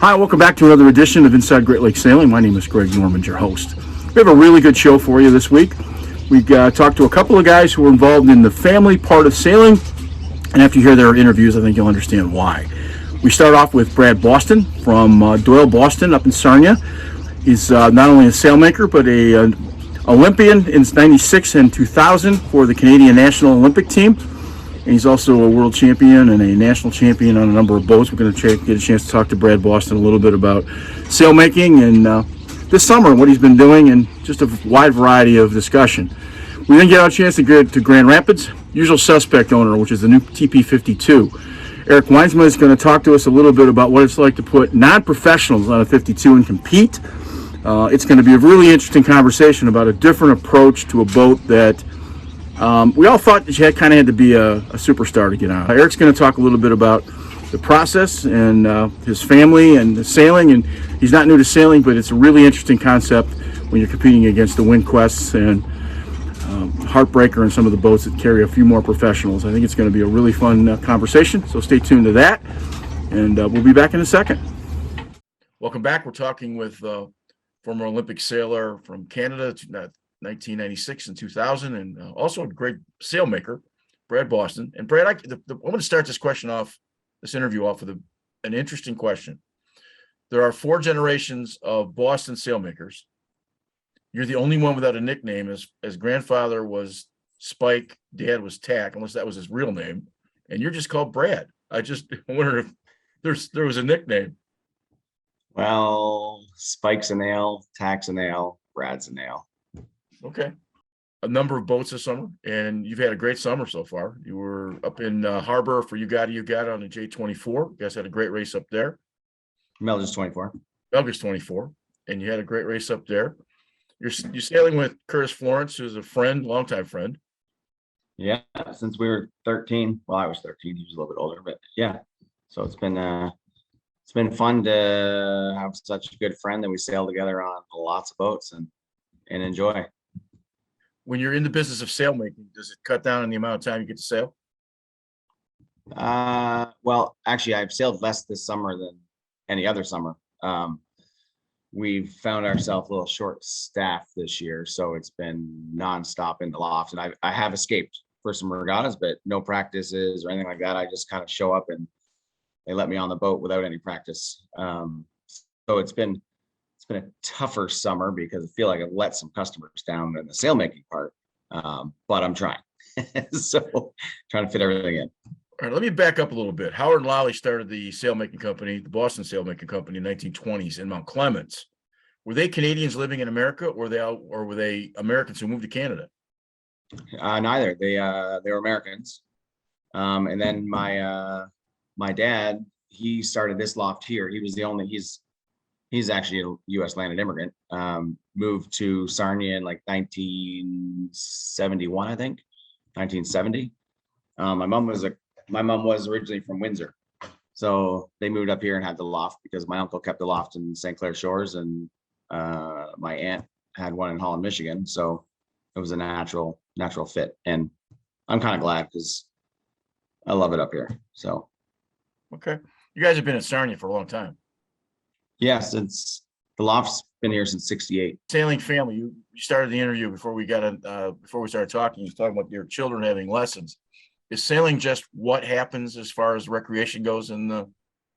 Hi, welcome back to another edition of Inside Great Lakes Sailing. My name is Greg Norman, your host. We have a really good show for you this week. We talked to a couple of guys who were involved in the family part of sailing, and after you hear their interviews, I think you'll understand why. We start off with Brad Boston from Doyle, Boston, up in Sarnia. He's not only a sailmaker, but an Olympian in '96 and 2000 for the Canadian National Olympic Team. And he's also a world champion and a national champion on a number of boats. We're going to get a chance to talk to Brad Boston a little bit about sailmaking and this summer, what he's been doing, and just a wide variety of discussion. We then get our chance to go to Grand Rapids, Usual Suspect owner, which is the new GP-52. Eric Weinsman is going to talk to us a little bit about what it's like to put non-professionals on a 52 and compete. It's going to be a really interesting conversation about a different approach to a boat that we all thought that you had to be a superstar to get on. Eric's going to talk a little bit about the process and his family and the sailing, and he's not new to sailing, but it's a really interesting concept when you're competing against the Windquests and Heartbreaker and some of the boats that carry a few more professionals. I think it's going to be a really fun conversation, so stay tuned to that, and we'll be back in a second. Welcome back. We're talking with former Olympic sailor from Canada, 1996 and 2000, and also a great sailmaker, Brad Boston. And Brad, I'm going to start this interview off with an interesting question. There are 4 generations of Boston sailmakers. You're the only one without a nickname, as grandfather was Spike, dad was Tack, unless that was his real name, and you're just called Brad. I just wonder if there was a nickname. Well, Spike's a nail, Tack's a nail, Brad's a nail. Okay. A number of boats this summer, and you've had a great summer so far. You were up in Harbor for You Got on the J24. You guys had a great race up there. Melga's 24. Melga's 24, and you had a great race up there. You're sailing with Curtis Florence, who's a friend, longtime friend. Yeah, since we were 13. Well, I was 13. He was a little bit older, but yeah. So it's been fun to have such a good friend that we sail together on lots of boats and enjoy. When you're in the business of sailmaking, does it cut down on the amount of time you get to sail? Well, actually, I've sailed less this summer than any other summer. We've found ourselves a little short-staffed this year, so it's been nonstop in the loft. And I have escaped for some regattas, but no practices or anything like that. I just kind of show up and they let me on the boat without any practice. So it's been a tougher summer because I feel like I've let some customers down in the sailmaking part, but I'm trying. So trying to fit everything in. All right, let me back up a little bit. Howard and Lolly started the sailmaking company, the Boston Sailmaking Company, in the 1920s in Mount Clemens. Were they Canadians living in America, or were they Americans who moved to Canada? Neither. They were Americans. And then my dad, he started this loft here. He was the only. He's actually a U.S. landed immigrant. Moved to Sarnia in like 1971, I think, 1970. My mom was originally from Windsor, so they moved up here and had the loft because my uncle kept the loft in St. Clair Shores, and my aunt had one in Holland, Michigan. So it was a natural fit, and I'm kind of glad because I love it up here. So, okay, you guys have been in Sarnia for a long time. Yeah, since the loft's been here since '68. Sailing family. You started the interview before we started talking. You was talking about your children having lessons. Is sailing just what happens as far as recreation goes in the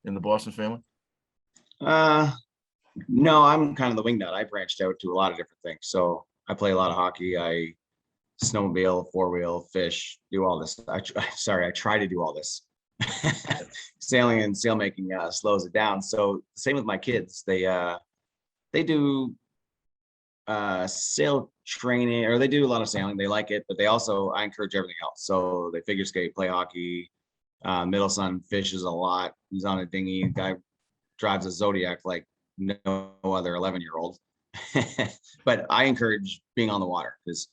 Boston family? Uh, no, I'm kind of the wingnut. I branched out to a lot of different things. So I play a lot of hockey. I snowmobile, four wheel, fish, do all this. I try to do all this. Sailing and sailmaking slows it down. So same with my kids. They do sail training, or they do a lot of sailing. They like it, but I encourage everything else. So they figure skate, play hockey. Middle son fishes a lot. He's on a dinghy. Guy drives a Zodiac like no other 11-year-old. But I encourage being on the water, because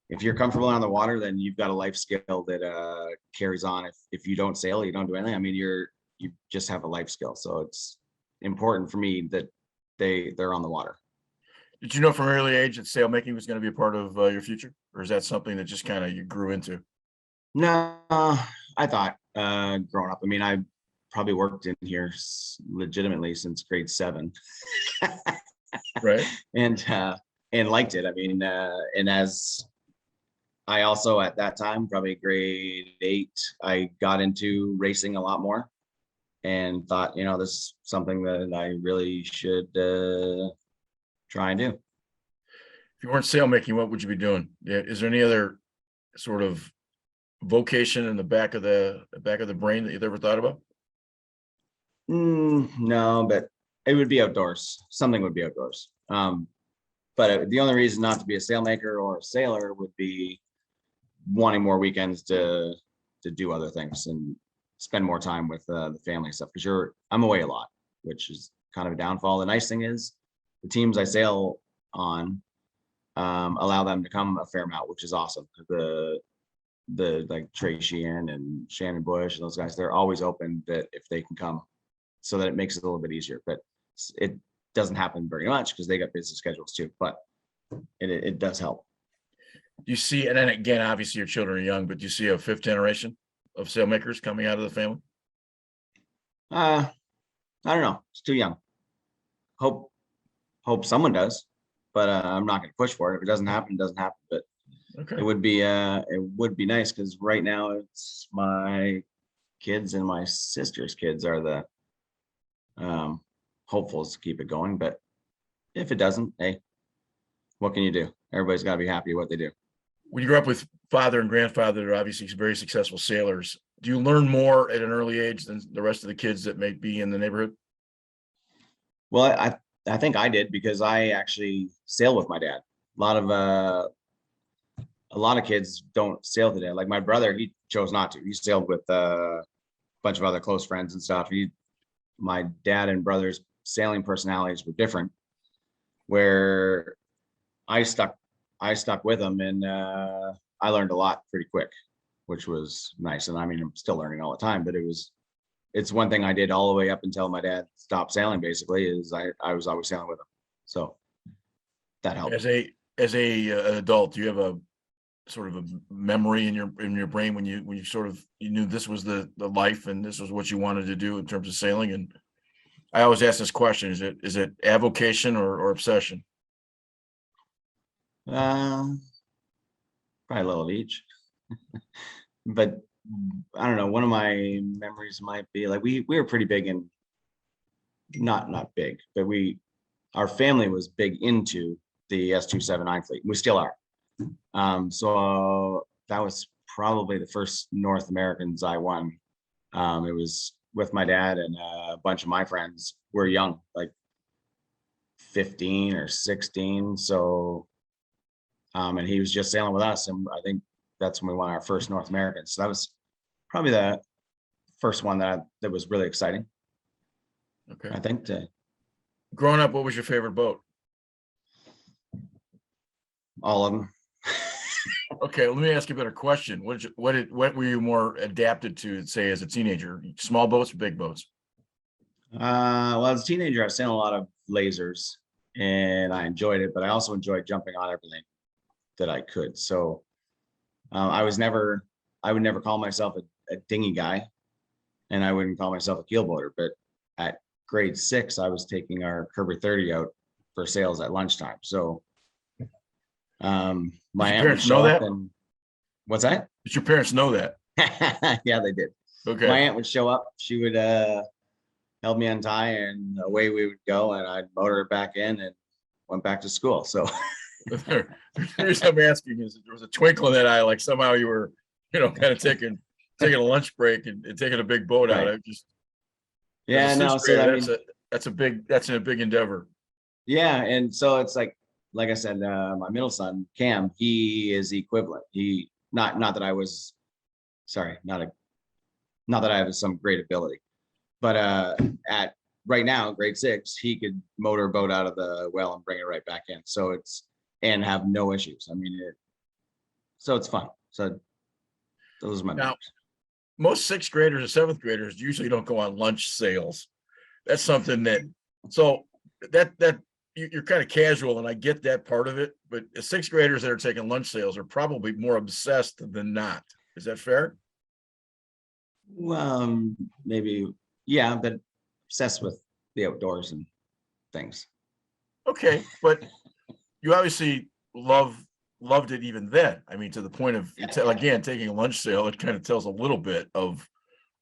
if you're comfortable on the water, then you've got a life skill that carries on. If you don't sail, you don't do anything. I mean, you just have a life skill. So it's important for me that they're on the water. Did you know from an early age that sailmaking was going to be a part of your future, or is that something that just kind of you grew into? No, I thought growing up. I mean, I probably worked in here legitimately since grade 7, Right. and liked it. I mean, and as I also at that time, probably grade 8, I got into racing a lot more, and thought, this is something that I really should try and do. If you weren't sailmaking, what would you be doing? Yeah, is there any other sort of vocation in the back of the brain that you've ever thought about? No, but it would be outdoors. Something would be outdoors. But the only reason not to be a sailmaker or a sailor would be wanting more weekends to do other things and spend more time with the family and stuff. Because I'm away a lot, which is kind of a downfall. The nice thing is the teams I sail on allow them to come a fair amount, which is awesome. The like Trey Sheehan and Shannon Bush and those guys, they're always open that if they can come, so that it makes it a little bit easier. But it doesn't happen very much because they got busy schedules too, but it does help. You see, and then again, obviously your children are young, but do you see a 5th generation of sailmakers coming out of the family? I don't know. It's too young. Hope someone does, but I'm not going to push for it. If it doesn't happen, it doesn't happen. But Okay. it would be nice, because right now it's my kids and my sister's kids are the hopefuls to keep it going. But if it doesn't, hey, what can you do? Everybody's got to be happy with what they do. When you grew up with father and grandfather, they're obviously very successful sailors. Do you learn more at an early age than the rest of the kids that may be in the neighborhood? Well, I think I did, because I actually sail with my dad. A lot of kids don't sail today. Like my brother, he chose not to. He sailed with a bunch of other close friends and stuff. My dad and brother's sailing personalities were different, where I stuck with them, and I learned a lot pretty quick, which was nice. And I mean, I'm still learning all the time, but it's one thing I did all the way up until my dad stopped sailing. Basically, is I was always sailing with him, so that helped. As an adult, do you have a sort of a memory in your brain when you knew this was the life and this was what you wanted to do in terms of sailing? And I always ask this question: is it avocation or obsession? Probably a little of each. But I don't know. One of my memories might be like we were pretty big in, not big, but our family was big into the S279 fleet. We still are. So that was probably the first North Americans I won. It was with my dad and a bunch of my friends. We're young, like 15 or 16. So, and he was just sailing with us, and I think that's when we won our first North American. So that was probably the first one that was really exciting. Okay. I think. Growing up, what was your favorite boat? All of them. Okay, let me ask you a better question. What were you more adapted to, say, as a teenager? Small boats or big boats? Well, as a teenager, I was sailing a lot of lasers, and I enjoyed it, but I also enjoyed jumping on everything that I could. So I would never call myself a dinghy guy, and I wouldn't call myself a keelboater. But at grade 6, I was taking our Kirby 30 out for sales at lunchtime. So my aunt would show up, and what's that? Did your parents know that? Yeah, they did. Okay. My aunt would show up. She would held me untie, and away we would go, and I'd motor her back in and went back to school. So The reason I'm asking is that there was a twinkle in that eye, like somehow you were, kind of taking a lunch break and taking a big boat out. right. I just, Yeah, as a no, sixth so I grader, mean, that's a big endeavor. yeah, and so it's like I said, my middle son, Cam, he is equivalent. He not that I was sorry, not that I have some great ability, but at right now, grade 6, he could motor a boat out of the well and bring it right back in. So and have no issues. I mean, so it's fun. So those are my Now, memories. most sixth graders or seventh graders usually don't go on lunch sales. That's something that, so that you're kind of casual, and I get that part of it, but the sixth graders that are taking lunch sales are probably more obsessed than not. Is that fair? Well, maybe, yeah, but obsessed with the outdoors and things. Okay, but you obviously loved it even then. I mean, to the point of, again, taking a lunch sale, it kind of tells a little bit of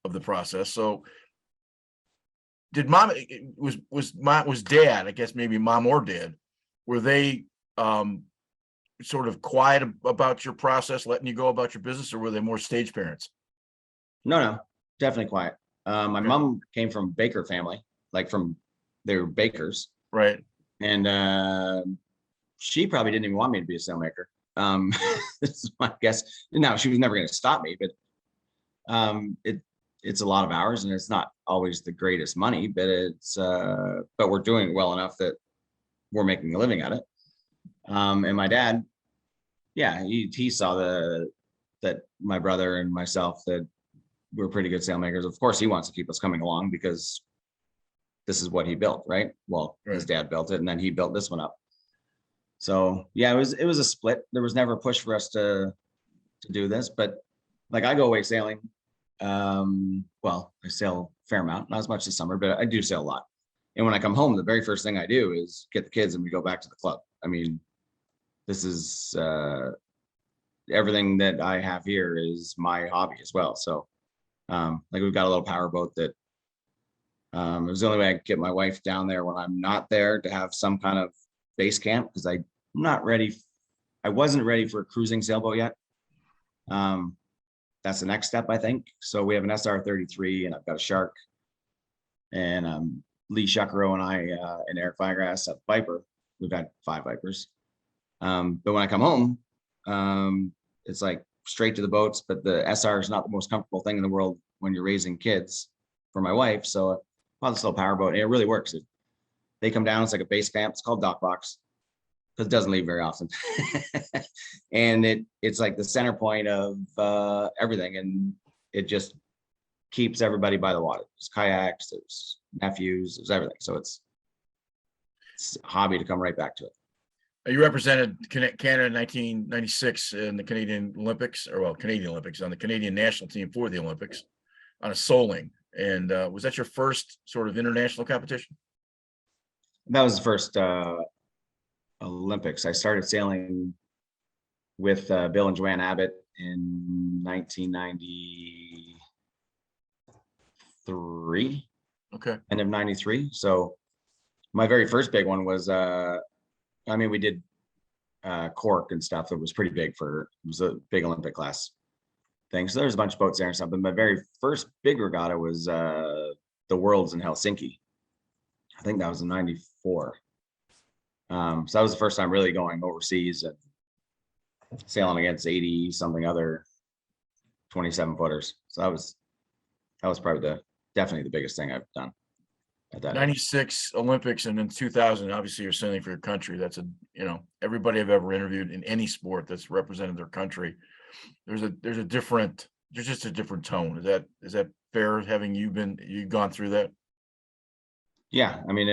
the process. So did mom, was dad, I guess maybe mom or dad, were they sort of quiet about your process, letting you go about your business, or were they more stage parents? No, definitely quiet. My Okay. mom came from baker family, like they were bakers, Right. and she probably didn't even want me to be a sailmaker. This is my guess. Now she was never going to stop me, but it's a lot of hours, and it's not always the greatest money, but but we're doing well enough that we're making a living at it. And my dad, yeah, he saw that my brother and myself, that we're pretty good sailmakers. Of course, he wants to keep us coming along because this is what he built, right? Well, Right. his dad built it, and then he built this one up. So yeah, it was a split. There was never a push for us to do this, but like I go away sailing. Well, I sail a fair amount, not as much this summer, but I do sail a lot. And when I come home, the very first thing I do is get the kids and we go back to the club. I mean, this is everything that I have here is my hobby as well. So like we've got a little power boat that it was the only way I could get my wife down there when I'm not there, to have some kind of base camp, because I'm not ready. I wasn't ready for a cruising sailboat yet. That's the next step, I think. So we have an SR-33, and I've got a Shark, and Lee Shuckero and I and Eric Firegrass at Viper. We've had 5 Vipers. But when I come home, it's like straight to the boats. But the SR is not the most comfortable thing in the world when you're raising kids for my wife. So I bought this little power boat, and it really works. They come down, it's like a base camp. It's called Dock Box because it doesn't leave very often. And it's like the center point of everything, and it just keeps everybody by the water. There's kayaks, there's nephews, there's everything. So it's a hobby to come right back to it. You represented Canada in 1996 in the Canadian Olympics, Canadian Olympics, on the Canadian national team for the Olympics on a soling. And was that your first sort of international competition? That was the first Olympics. I started sailing with Bill and Joanne Abbott in 1993. Okay. End of 93. So my very first big one was we did Cork and stuff. It was pretty big it was a big Olympic class thing. So there's a bunch of boats there and stuff. But my very first big regatta was the Worlds in Helsinki. I think that was in 94. So that was the first time really going overseas and sailing against 80 something other 27 footers. So that was probably definitely the biggest thing I've done at that 96 Olympics, and then 2000, obviously you're sailing for your country. That's everybody I've ever interviewed in any sport that's represented their country, there's just a different tone. Is that fair, having you've gone through that? Yeah, I mean,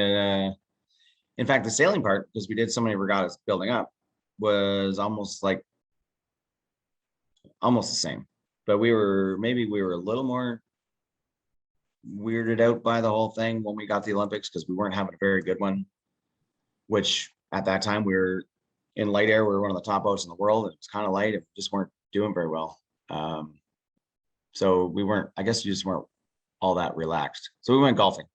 in fact, the sailing part, because we did so many regattas building up, was almost the same. But we were a little more weirded out by the whole thing when we got the Olympics, because we weren't having a very good one, which at that time we were in light air. We were one of the top boats in the world, and it was kind of light, and we just weren't doing very well. So we just weren't all that relaxed. So we went golfing.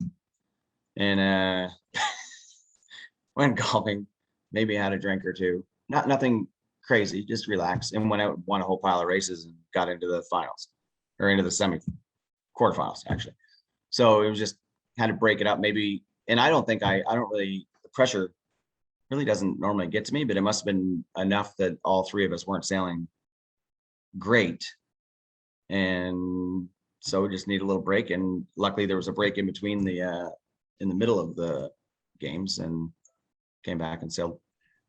and went golfing, maybe had a drink or two. Nothing crazy, just relaxed, and went out and won a whole pile of races and got into the finals or into the quarterfinals actually. So it was just had to break it up maybe. And I don't think I don't really, the pressure really doesn't normally get to me, but it must have been enough that all three of us weren't sailing great. And so we just need a little break. And luckily there was a break in between in the middle of the games, and came back and sailed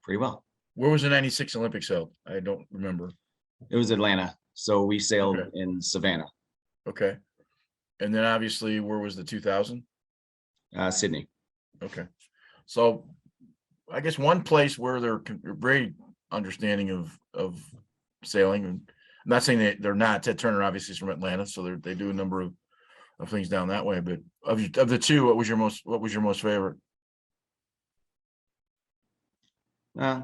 pretty well. Where was the 96 Olympics held? I don't remember. It was Atlanta. So we sailed in Savannah. Okay. And then obviously, where was the 2000? Sydney. Okay. So I guess one place where they're very understanding of sailing, and I'm not saying that they're not. Ted Turner obviously is from Atlanta, so they do a number of things down that way. But of the two, what was your most favorite? I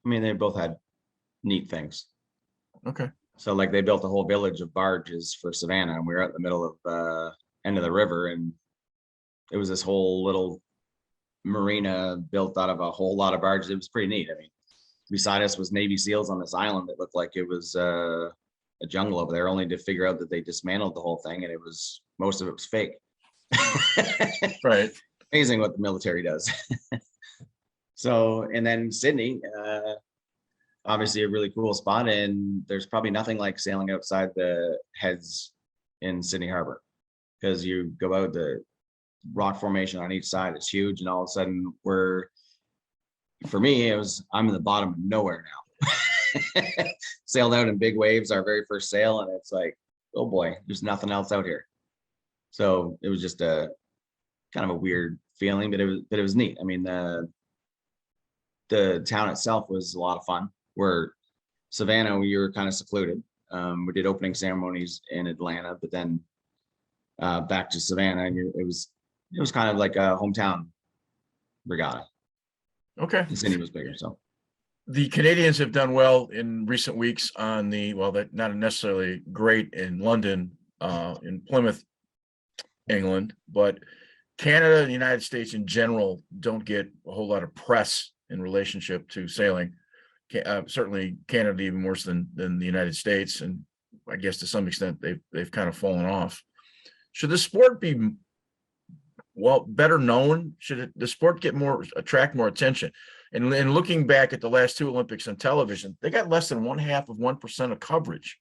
mean, they both had neat things. Okay. So like they built a whole village of barges for Savannah, and we were at the middle of end of the river, and it was this whole little marina built out of a whole lot of barges. It was pretty neat. I mean, beside us was Navy SEALs on this island that looked like it was a jungle over there, only to figure out that they dismantled the whole thing, and most of it was fake. Right. Amazing what the military does. So, and then Sydney, obviously a really cool spot, and there's probably nothing like sailing outside the heads in Sydney Harbor, because you go out, the rock formation on each side is huge, and all of a sudden for me, I'm in the bottom of nowhere now. Sailed out in big waves our very first sail, and it's like, oh boy, there's nothing else out here. So it was just a kind of a weird feeling, but it was neat. I mean, the town itself was a lot of fun. Where Savannah, we were kind of secluded. We did opening ceremonies in Atlanta, but then back to Savannah, and it was kind of like a hometown regatta. Okay. The city was bigger, so. The Canadians have done well in recent weeks on that not necessarily great in London, in Plymouth, England, but Canada and the United States in general don't get a whole lot of press in relationship to sailing. Certainly Canada even worse than the United States, and I guess to some extent they've kind of fallen off. Should the sport be better known? Should the sport attract more attention? And looking back at the last two Olympics on television, they got less than 0.5% of coverage.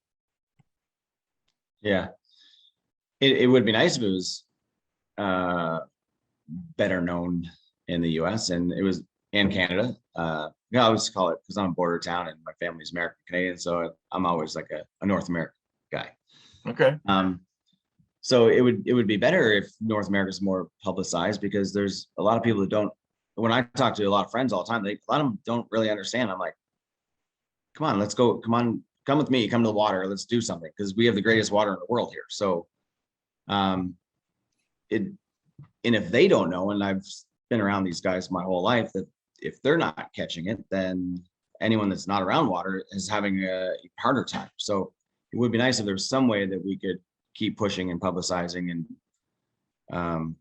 Yeah, it would be nice if it was better known in the U.S. and Canada. I always call it, because I'm a border town and my family's American Canadian, so I'm always like a North American guy. Okay. So it would be better if North America is more publicized, because there's a lot of people that don't. When I talk to a lot of friends all the time, a lot of them don't really understand. I'm like, come on, let's go. Come on, come with me. Come to the water. Let's do something, because we have the greatest water in the world here. So, and if they don't know, and I've been around these guys my whole life, that if they're not catching it, then anyone that's not around water is having a harder time. So it would be nice if there was some way that we could keep pushing and publicizing and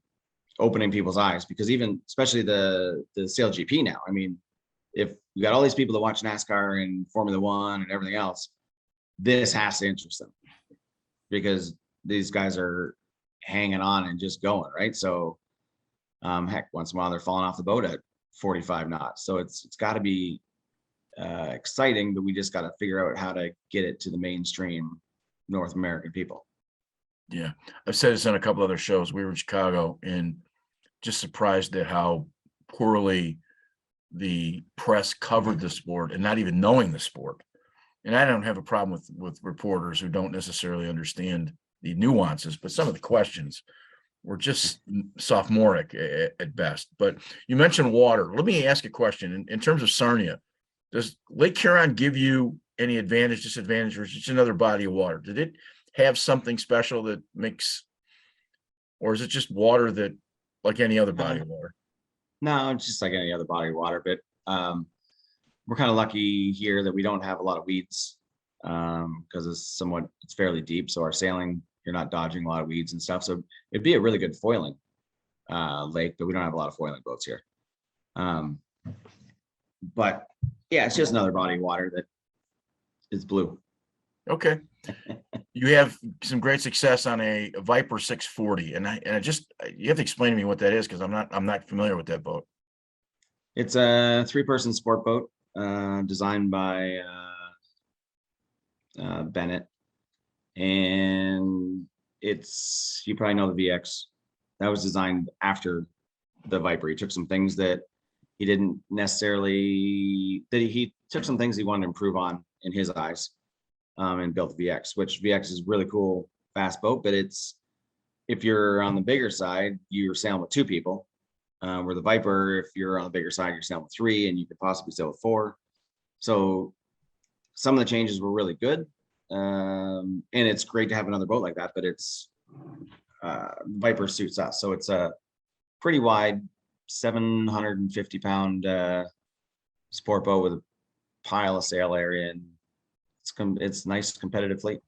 opening people's eyes, because especially the Sail GP now, I mean, if you got all these people that watch NASCAR and Formula One and everything else, this has to interest them, because these guys are hanging on and just going, right? So heck, once in a while they're falling off the boat at 45 knots. So it's got to be exciting, but we just got to figure out how to get it to the mainstream North American people. Yeah, I've said this on a couple other shows. We were in Chicago and just surprised at how poorly the press covered the sport, and not even knowing the sport. And I don't have a problem with reporters who don't necessarily understand the nuances, but some of the questions were just sophomoric at best. But you mentioned water. Let me ask a question. In terms of Sarnia, does Lake Huron give you any advantage, disadvantage, or is it just another body of water? Did it have something special that makes, or is it just water that, like any other body of water? No, it's just like any other body of water, but we're kind of lucky here that we don't have a lot of weeds, because it's fairly deep. So our sailing, you're not dodging a lot of weeds and stuff. So it'd be a really good foiling. lake, but we don't have a lot of foiling boats here. But yeah, it's just another body of water that is blue. Okay. You have some great success on a Viper 640, and you have to explain to me what that is, because I'm not familiar with that boat. It's a 3-person sport boat, designed by Bennett, and you probably know the VX. That was designed after the Viper. He took some things that he didn't necessarily he took some things he wanted to improve on in his eyes, and built the VX, which VX is really cool, fast boat, but if you're on the bigger side, you're sailing with 2 people. Where the Viper, if you're on the bigger side, you're sailing with 3, and you could possibly sail with 4. So some of the changes were really good. And it's great to have another boat like that, but Viper suits us. So it's a pretty wide 750-pound sport boat with a pile of sail area, and it's nice, competitive fleet.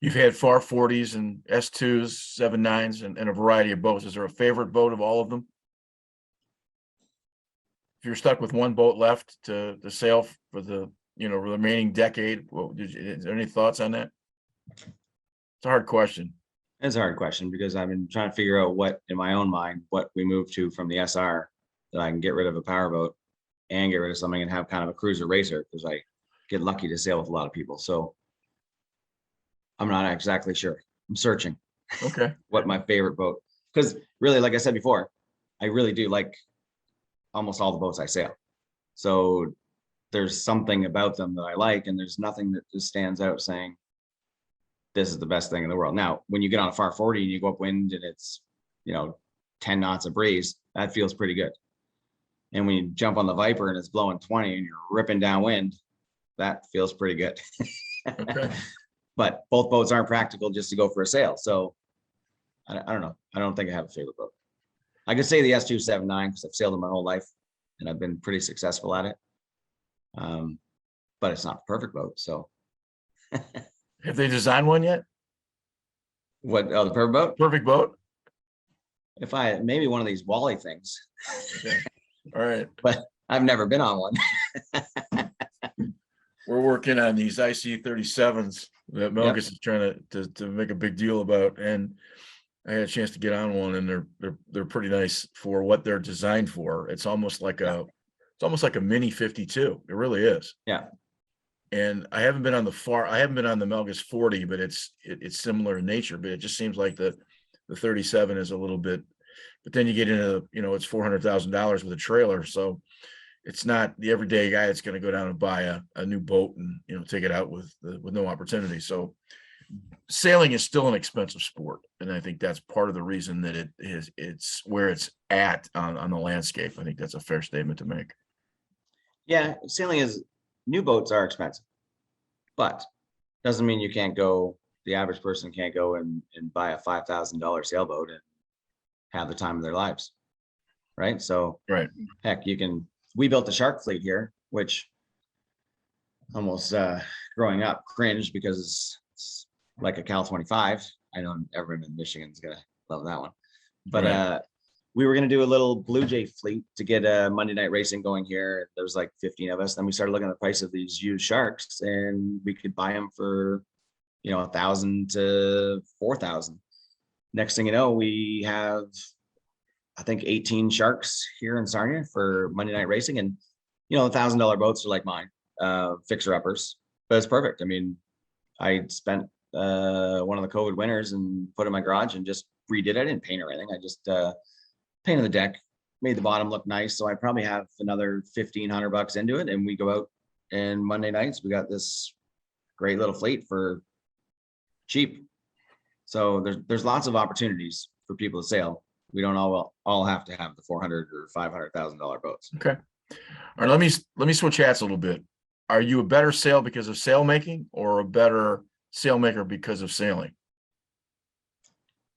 You've had FAR 40s and S2s, 7.9s, and a variety of boats. Is there a favorite boat of all of them? If you're stuck with one boat left to sail for the remaining decade, is there any thoughts on that? It's a hard question. It's a hard question, because I've been trying to figure out in my own mind, what we move to from the SR, that I can get rid of a powerboat and get rid of something and have kind of a cruiser racer, because I get lucky to sail with a lot of people. So I'm not exactly sure. I'm searching. Okay. What my favorite boat, because really, like I said before, I really do like almost all the boats I sail. So there's something about them that I like, and there's nothing that just stands out saying this is the best thing in the world. Now, when you get on a FAR 40 and you go upwind and it's 10 knots of breeze, that feels pretty good. And when you jump on the Viper and it's blowing 20 and you're ripping downwind, that feels pretty good. Okay. But both boats aren't practical just to go for a sail. So I don't know. I don't think I have a favorite boat. I could say the S279, because I've sailed them my whole life and I've been pretty successful at it. But it's not the perfect boat. So have they designed one yet? What? Oh, the perfect boat? Perfect boat? Maybe one of these Wally things. Okay. All right. But I've never been on one. We're working on these IC-37s that Melgus is trying to make a big deal about, and I had a chance to get on one, and they're pretty nice for what they're designed for. It's almost like a mini 52. It really is. Yeah. And I haven't been on the Melgus 40, but it's similar in nature. But it just seems like the 37 is a little bit. But then you get into it's $400,000 with a trailer, so it's not the everyday guy that's going to go down and buy a new boat and take it out with no opportunity. So sailing is still an expensive sport, and I think that's part of the reason that it's where it's at on the landscape. I think that's a fair statement to make. Yeah, new boats are expensive, but doesn't mean you can't go. The average person can't go and buy a $5,000 sailboat and have the time of their lives, right? So right, heck, we built the shark fleet here, which almost growing up cringed, because it's like a Cal 25. I know everyone in Michigan's gonna love that one, but right. We were gonna do a little Blue Jay fleet to get Monday night racing going here. There was like 15 of us. Then we started looking at the price of these used sharks, and we could buy them for $1,000 to $4,000. Next thing you know, we have, I think, 18 sharks here in Sarnia for Monday night racing, and $1,000 boats are like mine, fixer uppers, but it's perfect. I mean, I spent one of the COVID winters and put it in my garage and just redid it. I didn't paint or anything. I just painted the deck, made the bottom look nice. So I probably have another $1,500 into it, and we go out, and Monday nights we got this great little fleet for cheap. So there's lots of opportunities for people to sail. We don't all have to have the $400,000 or $500,000 boats. Okay. All right. Let me switch hats a little bit. Are you a better sail because of sail making, or a better sailmaker because of sailing?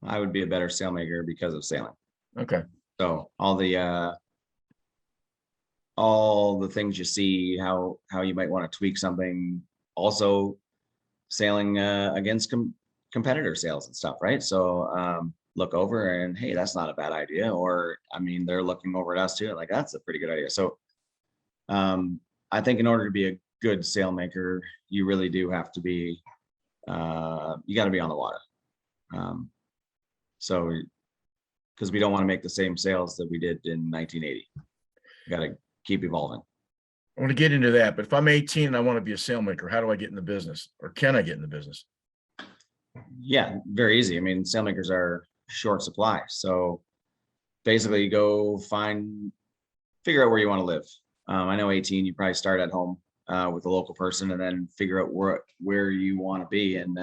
I would be a better sailmaker because of sailing. Okay. So all the things you see, how you might want to tweak something. Also, sailing against competitor sails and stuff, right? So look over and, hey, that's not a bad idea. Or, I mean, they're looking over at us too, like, that's a pretty good idea. So I think in order to be a good sailmaker, you really do have to be, you got to be on the water. So, because we don't want to make the same sails that we did in 1980. You got to keep evolving. I want to get into that, but if I'm 18 and I want to be a sailmaker, how do I get in the business, or can I get in the business? Yeah, very easy. I mean, sailmakers are short supply. So basically you go figure out where you want to live. I know 18, you probably start at home with a local person, and then figure out where you want to be, and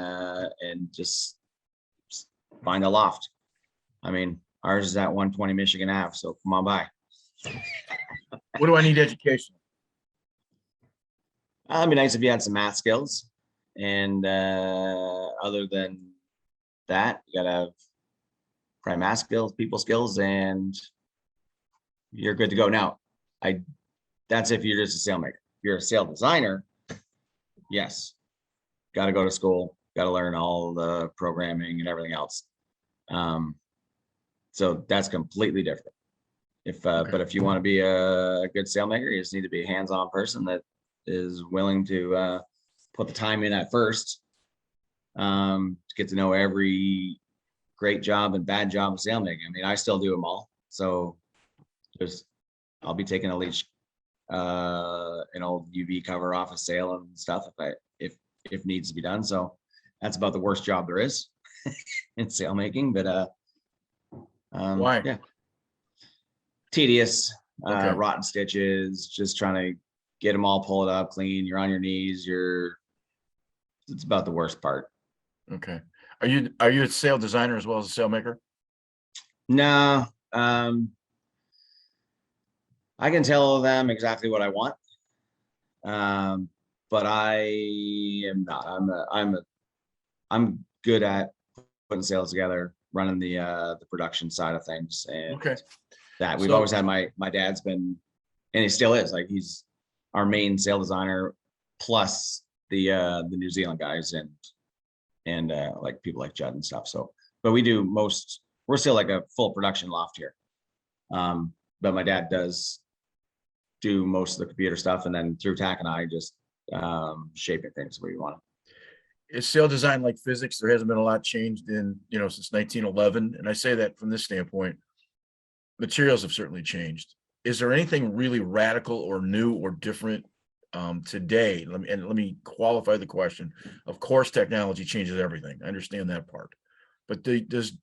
just find a loft. I mean, ours is at 120 Michigan Ave, so come on by. What do I need education? It'd be nice if you had some math skills, and other than that, you gotta have probably math skills, people skills, and you're good to go. Now, that's if you're just a sailmaker. If you're a sail designer, yes, got to go to school, got to learn all the programming and everything else. So that's completely different. But if you want to be a good sailmaker, you just need to be a hands-on person that is willing to put the time in at first to get to know every great job and bad job of sailmaking. I mean, I still do them all. So I'll be taking a leash, an old UV cover off a sail and stuff if needs to be done. So that's about the worst job there is in sailmaking. But why? Yeah, tedious, Okay. rotten stitches, just trying to get them all pulled up clean. You're on your knees. It's about the worst part. Okay. Are you a sail designer as well as a sailmaker? No. I can tell them exactly what I want. But I am not. I'm good at putting sails together, running the production side of things, and Okay. that we've always had. My dad's been, and he still is, like, he's our main sail designer, plus the New Zealand guys and like people like Judd and stuff. So, but we're still like a full production loft here. But my dad does do most of the computer stuff, and then through Tack and I just shaping things where you want to. Is sail design like physics? There hasn't been a lot changed since 1911. And I say that from this standpoint, materials have certainly changed. Is there anything really radical or new or different today? Let me qualify the question. Of course, technology changes everything. I understand that part. But does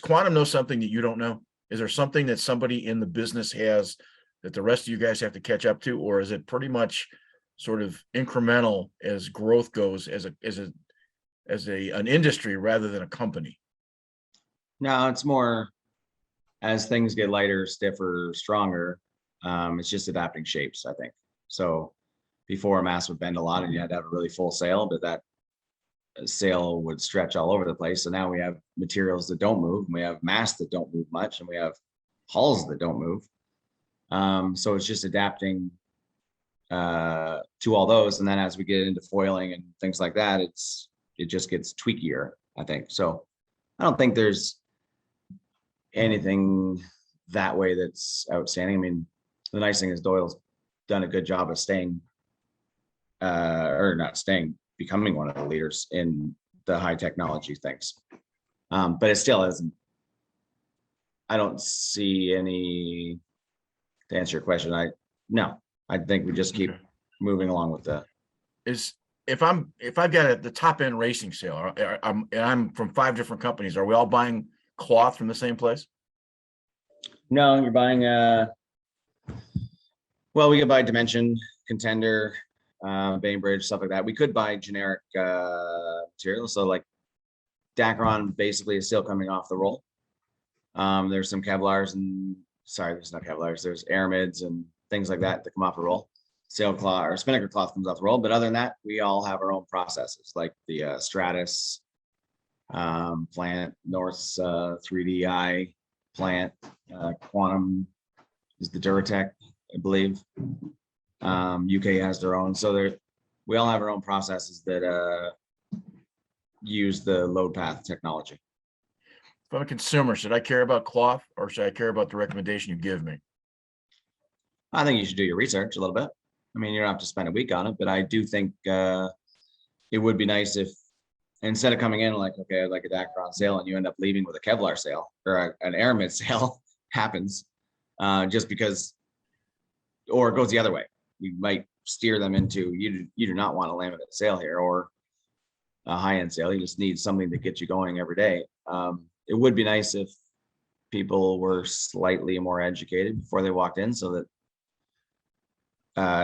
Quantum know something that you don't know? Is there something that somebody in the business has that the rest of you guys have to catch up to, or is it pretty much sort of incremental as growth goes as an industry rather than a company? No, it's more as things get lighter, stiffer, stronger. It's just adapting shapes, I think. So before, a mast would bend a lot and you had to have a really full sail, but that sail would stretch all over the place. So now we have materials that don't move, and we have masts that don't move much, and we have hulls that don't move. So it's just adapting to all those. And then as we get into foiling and things like that, it just gets tweakier, I think. So I don't think there's anything that way that's outstanding. I mean, the nice thing is Doyle's done a good job of becoming one of the leaders in the high technology things. But it still isn't. I don't see any, to answer your question. I think we just keep moving along with that. If I've got the top end racing sail, I'm from 5 different companies, are we all buying cloth from the same place? No, you're buying well, we could buy Dimension, Contender, Bainbridge, stuff like that. We could buy generic materials. So like Dacron basically is still coming off the roll. There's some Kevlars there's not Kevlars, there's Aramids and things like that come off the roll. Sail cloth or spinnaker cloth comes off the roll. But other than that, we all have our own processes, like the Stratus plant, North's 3DI plant, Quantum is the Duratec, I believe. UK has their own. So we all have our own processes that use the load path technology. If I'm a consumer, should I care about cloth or should I care about the recommendation you give me? I think you should do your research a little bit. I mean, you don't have to spend a week on it, but I do think it would be nice if instead of coming in like, okay, I'd like a Dacron sale, and you end up leaving with a Kevlar sale or an aramid sale happens, just because, or it goes the other way. You might steer them into you do not want a laminate sale here or a high-end sale. You just need something to get you going every day. It would be nice if people were slightly more educated before they walked in, so that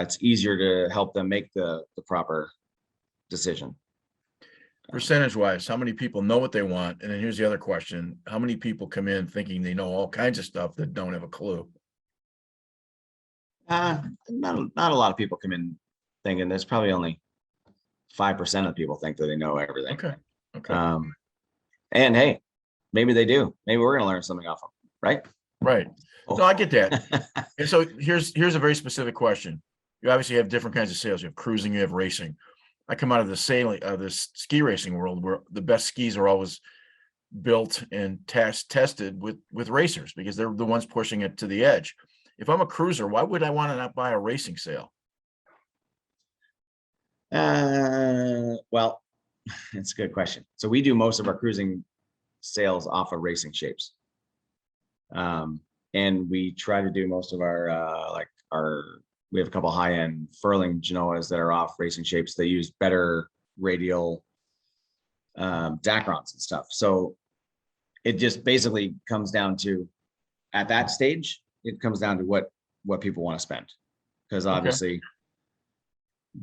it's easier to help them make the proper decision. Percentage wise, how many people know what they want? And then here's the other question. How many people come in thinking they know all kinds of stuff that don't have a clue? Not a lot of people come in thinking. There's probably only 5% of people think that they know everything. Okay. And hey, maybe they do. Maybe we're going to learn something off them, right? Right. No, I get that. And so here's a very specific question. You obviously have different kinds of sales. You have cruising, you have racing. I come out of the sailing, this ski racing world where the best skis are always built and tested with racers because they're the ones pushing it to the edge. If I'm a cruiser, why would I want to not buy a racing sail? Well, it's a good question. So we do most of our cruising sales off of racing shapes. And we try to do most of our we have a couple high-end furling Genoas that are off racing shapes. They use better radial Dacrons and stuff. So it just basically comes down to, at that stage, it comes down to what people want to spend. Because obviously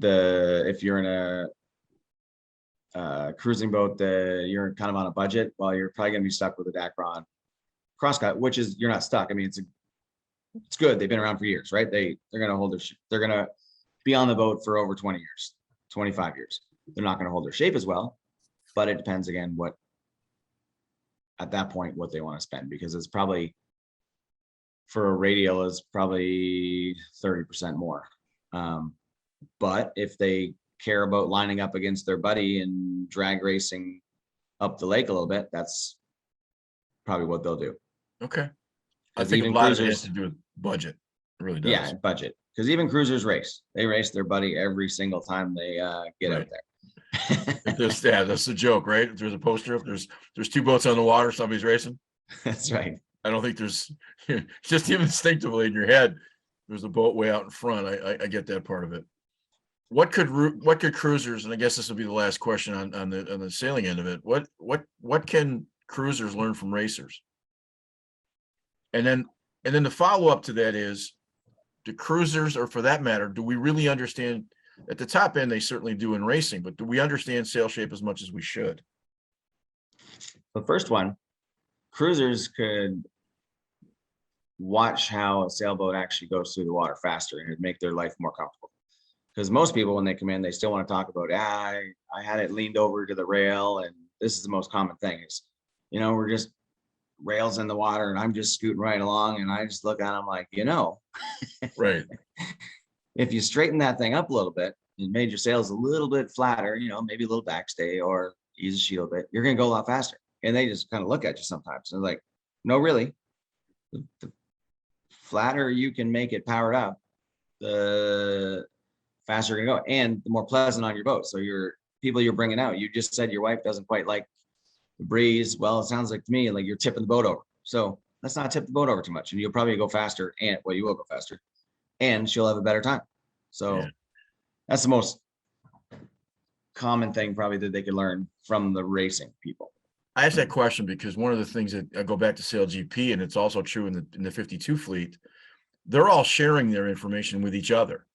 if you're in a cruising boat, you're kind of on a budget, well, you're probably going to be stuck with a Dacron crosscut, which is, you're not stuck. I mean, it's good. They've been around for years, right? They're going to hold they're going to be on the boat for over 20 years, 25 years. They're not going to hold their shape as well, but it depends again at that point, what they want to spend, because it's probably, for a radial, is probably 30% more. But if they care about lining up against their buddy and drag racing up the lake a little bit, that's probably what they'll do. Okay. I think a lot of it has to do with budget. It really does. Yeah, budget. Because even cruisers race. They race their buddy every single time they get out there. That's the joke, right? If there's a poster, if there's two boats on the water, somebody's racing. That's right. I don't think there's just even instinctively in your head, there's a boat way out in front. I get that part of it. What could cruisers, and I guess this will be the last question on the sailing end of it. What can cruisers learn from racers? And then the follow up to that is, do cruisers, or for that matter, do we really understand at the top end? They certainly do in racing, but do we understand sail shape as much as we should? The first one, cruisers could watch how a sailboat actually goes through the water faster, and it'd make their life more comfortable. Because most people, when they come in, they still want to talk about, I had it leaned over to the rail, and this is the most common thing is, we're just rails in the water and I'm just scooting right along, and I just look at them like, right. If you straighten that thing up a little bit and made your sails a little bit flatter, maybe a little backstay or ease the sheet a bit, you're going to go a lot faster. And they just kind of look at you sometimes and they're like, no, really, the flatter you can make it powered up, the faster you're going to go, and the more pleasant on your boat. So your people you're bringing out, you just said your wife doesn't quite like the breeze. Well, it sounds like to me like you're tipping the boat over. So let's not tip the boat over too much, and you'll probably go faster, and you will go faster, and she'll have a better time. So that's the most common thing probably that they could learn from the racing people. I asked that question because one of the things that I go back to Sail GP, and it's also true in the 52 fleet, they're all sharing their information with each other.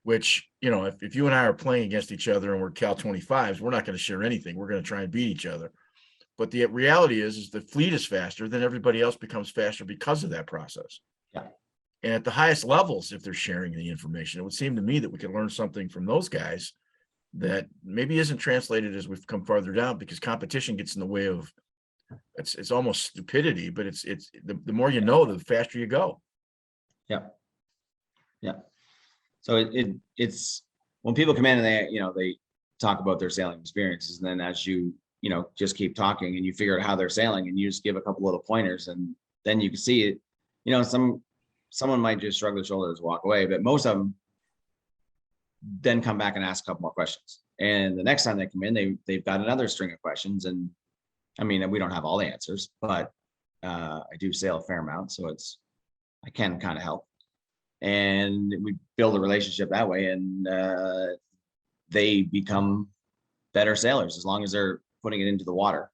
Which, if you and I are playing against each other and we're Cal 25s, we're not going to share anything. We're going to try and beat each other. But the reality is the fleet is faster, then everybody else becomes faster because of that process. Yeah. And at the highest levels, if they're sharing the information, it would seem to me that we could learn something from those guys that maybe isn't translated as we've come farther down, because competition gets in the way of it's almost stupidity, but it's the more you know, the faster you go. Yeah. So it's when people come in and they talk about their sailing experiences, and then as you just keep talking and you figure out how they're sailing and you just give a couple little pointers and then you can see it. Someone might just shrug their shoulders, walk away, but most of them then come back and ask a couple more questions. And the next time they come in, they've got another string of questions. And I mean, we don't have all the answers, but I do sail a fair amount, so I can kind of help. And we build a relationship that way, and they become better sailors as long as they're putting it into the water,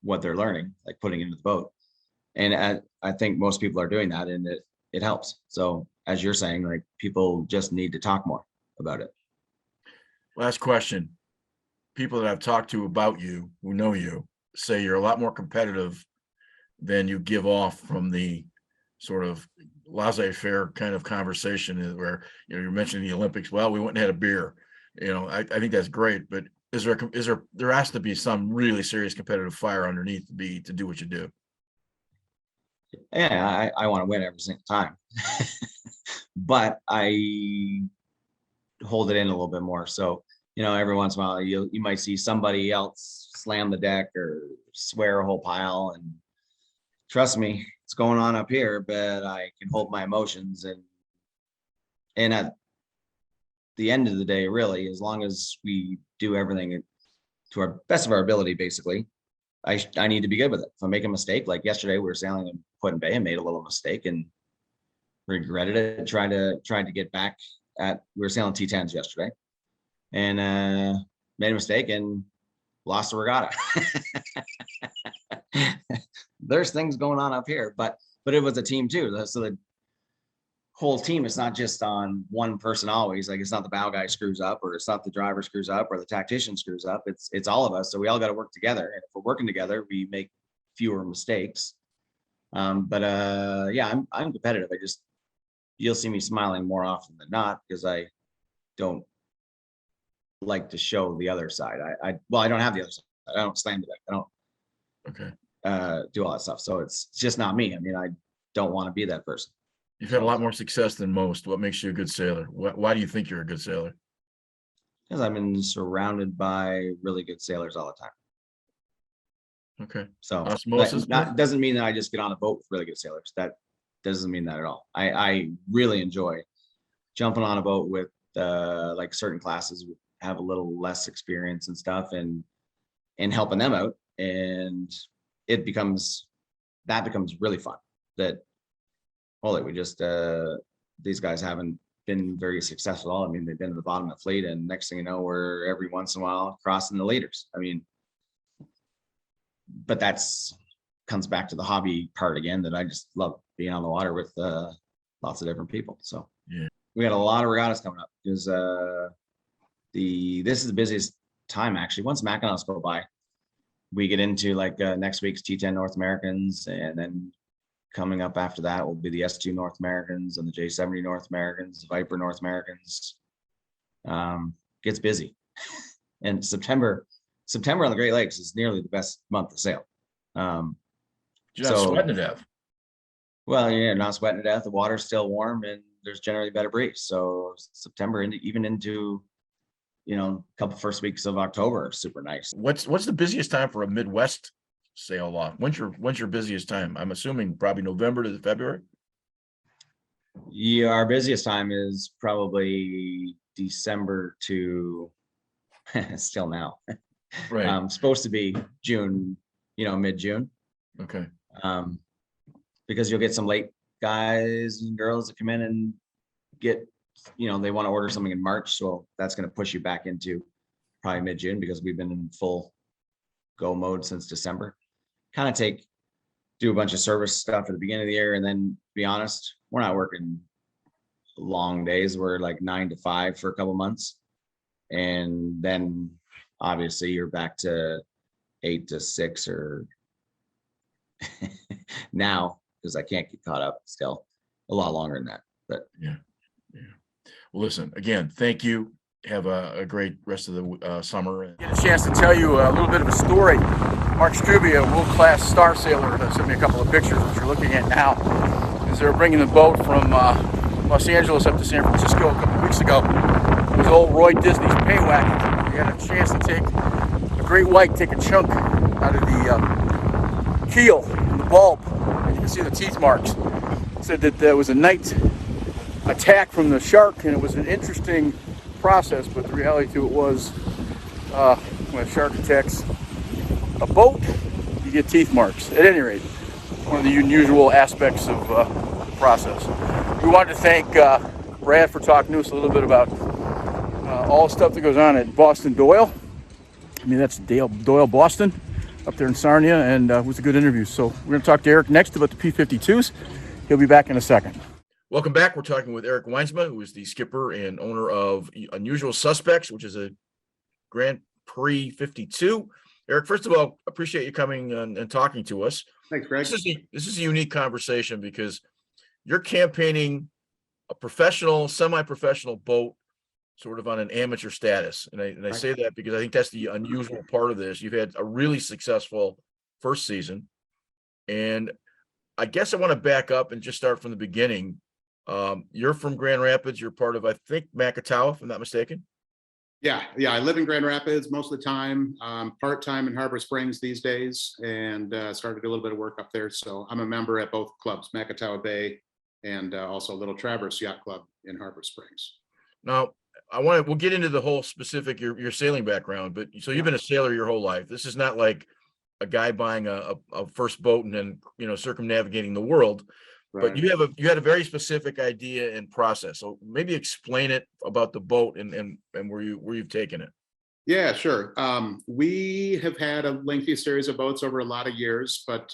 what they're learning, like putting it into the boat. And I think most people are doing that, and it helps. So as you're saying, like, people just need to talk more about it. Last question. People that I've talked to about you, who know you, say you're a lot more competitive than you give off from the sort of laissez-faire kind of conversation where, you're mentioning the Olympics. Well, we went and had a beer. I think that's great, but there has to be some really serious competitive fire underneath to do what you do. Yeah, I want to win every single time, but I hold it in a little bit more. So, every once in a while you might see somebody else slam the deck or swear a whole pile, and trust me, it's going on up here, but I can hold my emotions. And at the end of the day, really, as long as we do everything to our best of our ability, basically, I need to be good with it. If I make a mistake, like yesterday, we were sailing in Put in Bay and made a little mistake and regretted it. Tried to get back we were sailing T10s yesterday and made a mistake and lost the regatta. There's things going on up here, but it was a team too. So the whole team, it's not just on one person always. Like, it's not the bow guy screws up, or it's not the driver screws up, or the tactician screws up. It's all of us. So we all got to work together. And if we're working together, we make fewer mistakes. Yeah, I'm competitive. You'll see me smiling more often than not, because I don't like to show the other side. I don't have the other side. I don't slam the deck. I don't do all that stuff. So it's just not me. I mean, I don't want to be that person. You've had a lot more success than most. What makes you a good sailor? Why do you think you're a good sailor? Because I've been surrounded by really good sailors all the time. Okay. So osmosis doesn't mean that I just get on a boat with really good sailors. That doesn't mean that at all. I really enjoy jumping on a boat with like certain classes have a little less experience and stuff, and helping them out, and that becomes really fun. That holy, we just these guys haven't been very successful. I mean, they've been at the bottom of the fleet, and next thing you know, we're every once in a while crossing the leaders. I mean, but comes back to the hobby part again, that I just love being on the water with lots of different people. So yeah, we got a lot of regattas coming up, because this is the busiest time actually. Once Mackinacs go by, we get into like next week's T10 North Americans, and then coming up after that will be the S2 North Americans and the J70 North Americans, the Viper North Americans. Gets busy. And September on the Great Lakes is nearly the best month to sail. You're not sweating to death. Well, yeah, not sweating to death. The water's still warm, and there's generally better breeze. So September even into a couple first weeks of October are super nice. What's the busiest time for a Midwest sail off? When's your busiest time? I'm assuming probably November to February. Yeah, our busiest time is probably December to still now. Right. Supposed to be June, mid-June. Okay. Because you'll get some late guys and girls that come in and get, they want to order something in March. So that's going to push you back into probably mid-June, because we've been in full go mode since December. Kind of do a bunch of service stuff at the beginning of the year. And then, to be honest, we're not working long days. We're like 9 to 5 for a couple months. And then obviously you're back to 8 to 6 or now, because I can't get caught up, still a lot longer than that. But yeah. Well, listen, again, thank you. Have a great rest of the summer. Get a chance to tell you a little bit of a story. Mark Strubia, a world-class star sailor, sent me a couple of pictures, which you're looking at now, as they're bringing the boat from Los Angeles up to San Francisco a couple of weeks ago. It was old Roy Disney's pay wagon. We had a chance to take a great white take a chunk out of the keel, the bulb. And you can see the teeth marks. Said that there was a night attack from the shark, and it was an interesting process, but the reality to it was when a shark attacks a boat, you get teeth marks. At any rate, one of the unusual aspects of the process. We wanted to thank Brad for talking to us a little bit about all the stuff that goes on at Boston Doyle. I mean, that's Doyle Boston up there in Sarnia, and it was a good interview. So we're going to talk to Eric next about the P-52s. He'll be back in a second. Welcome back. We're talking with Eric Weinsma, who is the skipper and owner of Unusual Suspects, which is a Grand Prix 52. Eric, first of all, appreciate you coming and talking to us. Thanks, Greg. This is a unique conversation because you're campaigning a professional, semi-professional boat sort of on an amateur status. And I say that because I think that's the unusual part of this. You've had a really successful first season. And I guess I want to back up and just start from the beginning. You're from Grand Rapids. You're part of, I think, Macatawa, if I'm not mistaken. Yeah. I live in Grand Rapids most of the time, part-time in Harbor Springs these days, and started to do a little bit of work up there. So I'm a member at both clubs, Macatawa Bay and also Little Traverse Yacht Club in Harbor Springs. Now, we'll get into the whole specific, your sailing background, but so you've been a sailor your whole life. This is not like a guy buying a first boat and then, circumnavigating the world. Right. But you had a very specific idea and process. So maybe explain it about the boat and where you've taken it. Yeah, sure. We have had a lengthy series of boats over a lot of years, but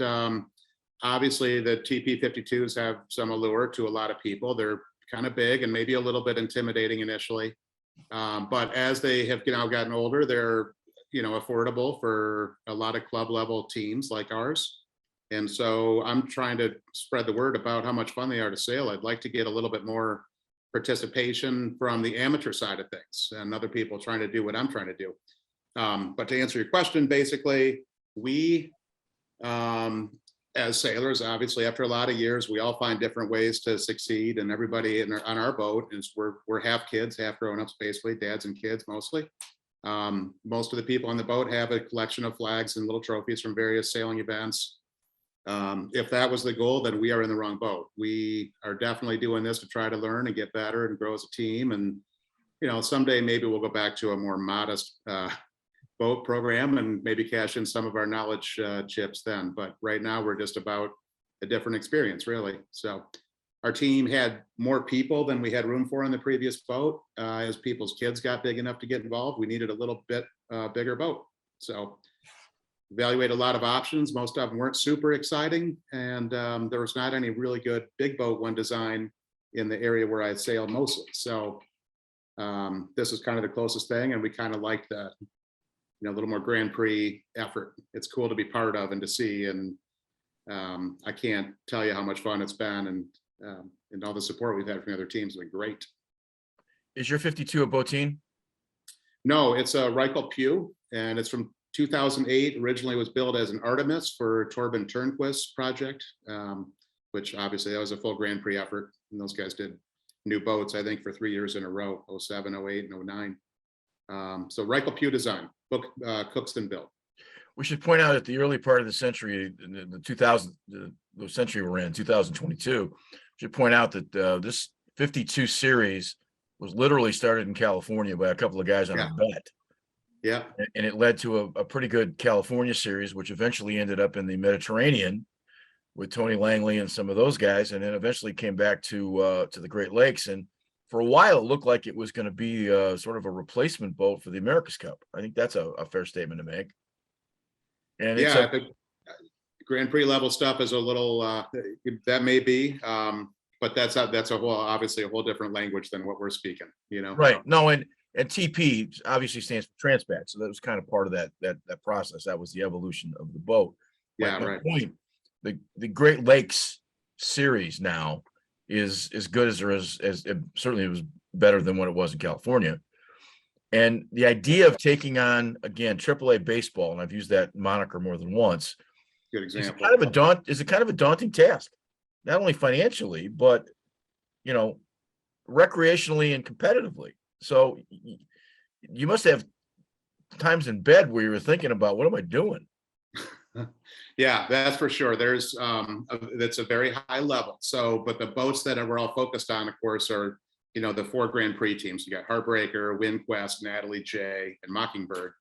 obviously the TP-52s have some allure to a lot of people. They're kind of big and maybe a little bit intimidating initially. But as they have now gotten older, they're affordable for a lot of club level teams like ours. And so I'm trying to spread the word about how much fun they are to sail. I'd like to get a little bit more participation from the amateur side of things and other people trying to do what I'm trying to do. But to answer your question, basically, we, as sailors, obviously, after a lot of years, we all find different ways to succeed. And everybody on our boat we're half kids, half grown-ups, basically, dads and kids mostly. Most of the people on the boat have a collection of flags and little trophies from various sailing events. If that was the goal, then we are in the wrong boat. We are definitely doing this to try to learn and get better and grow as a team. And, someday maybe we'll go back to a more modest boat program and maybe cash in some of our knowledge chips then. But right now we're just about a different experience, really. So our team had more people than we had room for on the previous boat. As people's kids got big enough to get involved, we needed a little bit bigger boat. So evaluate a lot of options. Most of them weren't super exciting. And there was not any really good big boat one design in the area where I sail mostly. So this is kind of the closest thing. And we kind of liked that, a little more Grand Prix effort. It's cool to be part of and to see. And I can't tell you how much fun it's been. And all the support we've had from the other teams has been great. Is your 52 a Boateen? No, it's a Reichel Pew, and it's from 2008. Originally was built as an Artemis for Torben Turnquist's project, which obviously that was a full Grand Prix effort. And those guys did new boats, I think, for 3 years in a row, 07, 08, and 09. So Reichel Pew design, Cookston built. We should point out at the early part of the century, the century we're in, 2022, we should point out that this 52 series was literally started in California by a couple of guys on a bet. Yeah. And it led to a pretty good California series, which eventually ended up in the Mediterranean with Tony Langley and some of those guys, and then eventually came back to the Great Lakes. And for a while, it looked like it was going to be sort of a replacement boat for the America's Cup. I think that's a fair statement to make. And yeah, I think Grand Prix level stuff is a little that may be, but that's a whole, obviously a whole different language than what we're speaking. Right? No, and TP obviously stands for Transpat, so that was kind of part of that process. That was the evolution of the boat. Yeah, right. Point, the Great Lakes series now is as good as there is, as it certainly was better than what it was in California. And the idea of taking on, again, AAA baseball, and I've used that moniker more than once. Good example. Is it kind of a daunting task, not only financially, but recreationally and competitively. So you must have times in bed where you were thinking about, what am I doing? Yeah, that's for sure. There's that's a very high level. So, but the boats that we're all focused on, of course, are, you know, the 4 Grand Prix teams. You got Heartbreaker, WinQuest, Natalie J, and Mockingbird.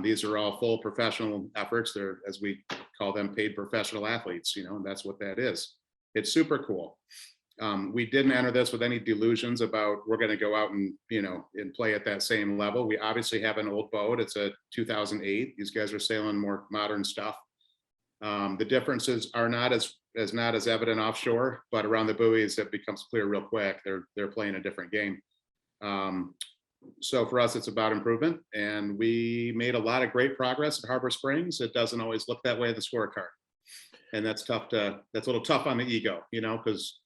These are all full professional efforts. They're, as we call them, paid professional athletes, you know, and that's what that is. It's super cool. We didn't enter this with any delusions about we're going to go out and, you know, and play at that same level. We obviously have an old boat. It's a 2008. These guys are sailing more modern stuff. The differences are not as evident offshore, but around the buoys, it becomes clear real quick. They're playing a different game. So for us, it's about improvement, and we made a lot of great progress at Harbor Springs. It doesn't always look that way in the scorecard, and that's a little tough on the ego, you know, because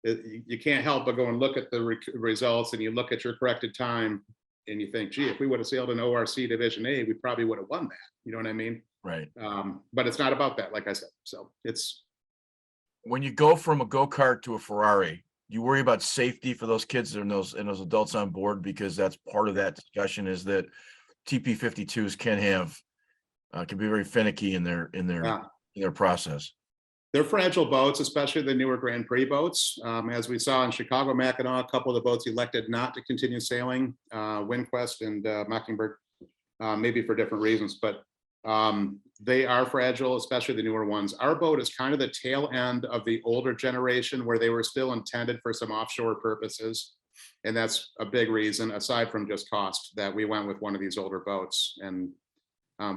you can't help but go and look at the results, and you look at your corrected time, and you think, gee, if we would have sailed in ORC Division A, we probably would have won that. You know what I mean? Right. But it's not about that, like I said. So it's, When you go from a go-kart to a Ferrari, you worry about safety for those kids and those adults on board, because that's part of that discussion, is that TP-52s can be very finicky in their process. they're fragile boats, especially the newer Grand Prix boats. As we saw in Chicago Mackinac, a couple of the boats elected not to continue sailing, WinQuest and Mockingbird, maybe for different reasons, but they are fragile, especially the newer ones. Our boat is kind of the tail end of the older generation, where they were still intended for some offshore purposes. And that's a big reason, aside from just cost, that we went with one of these older boats. And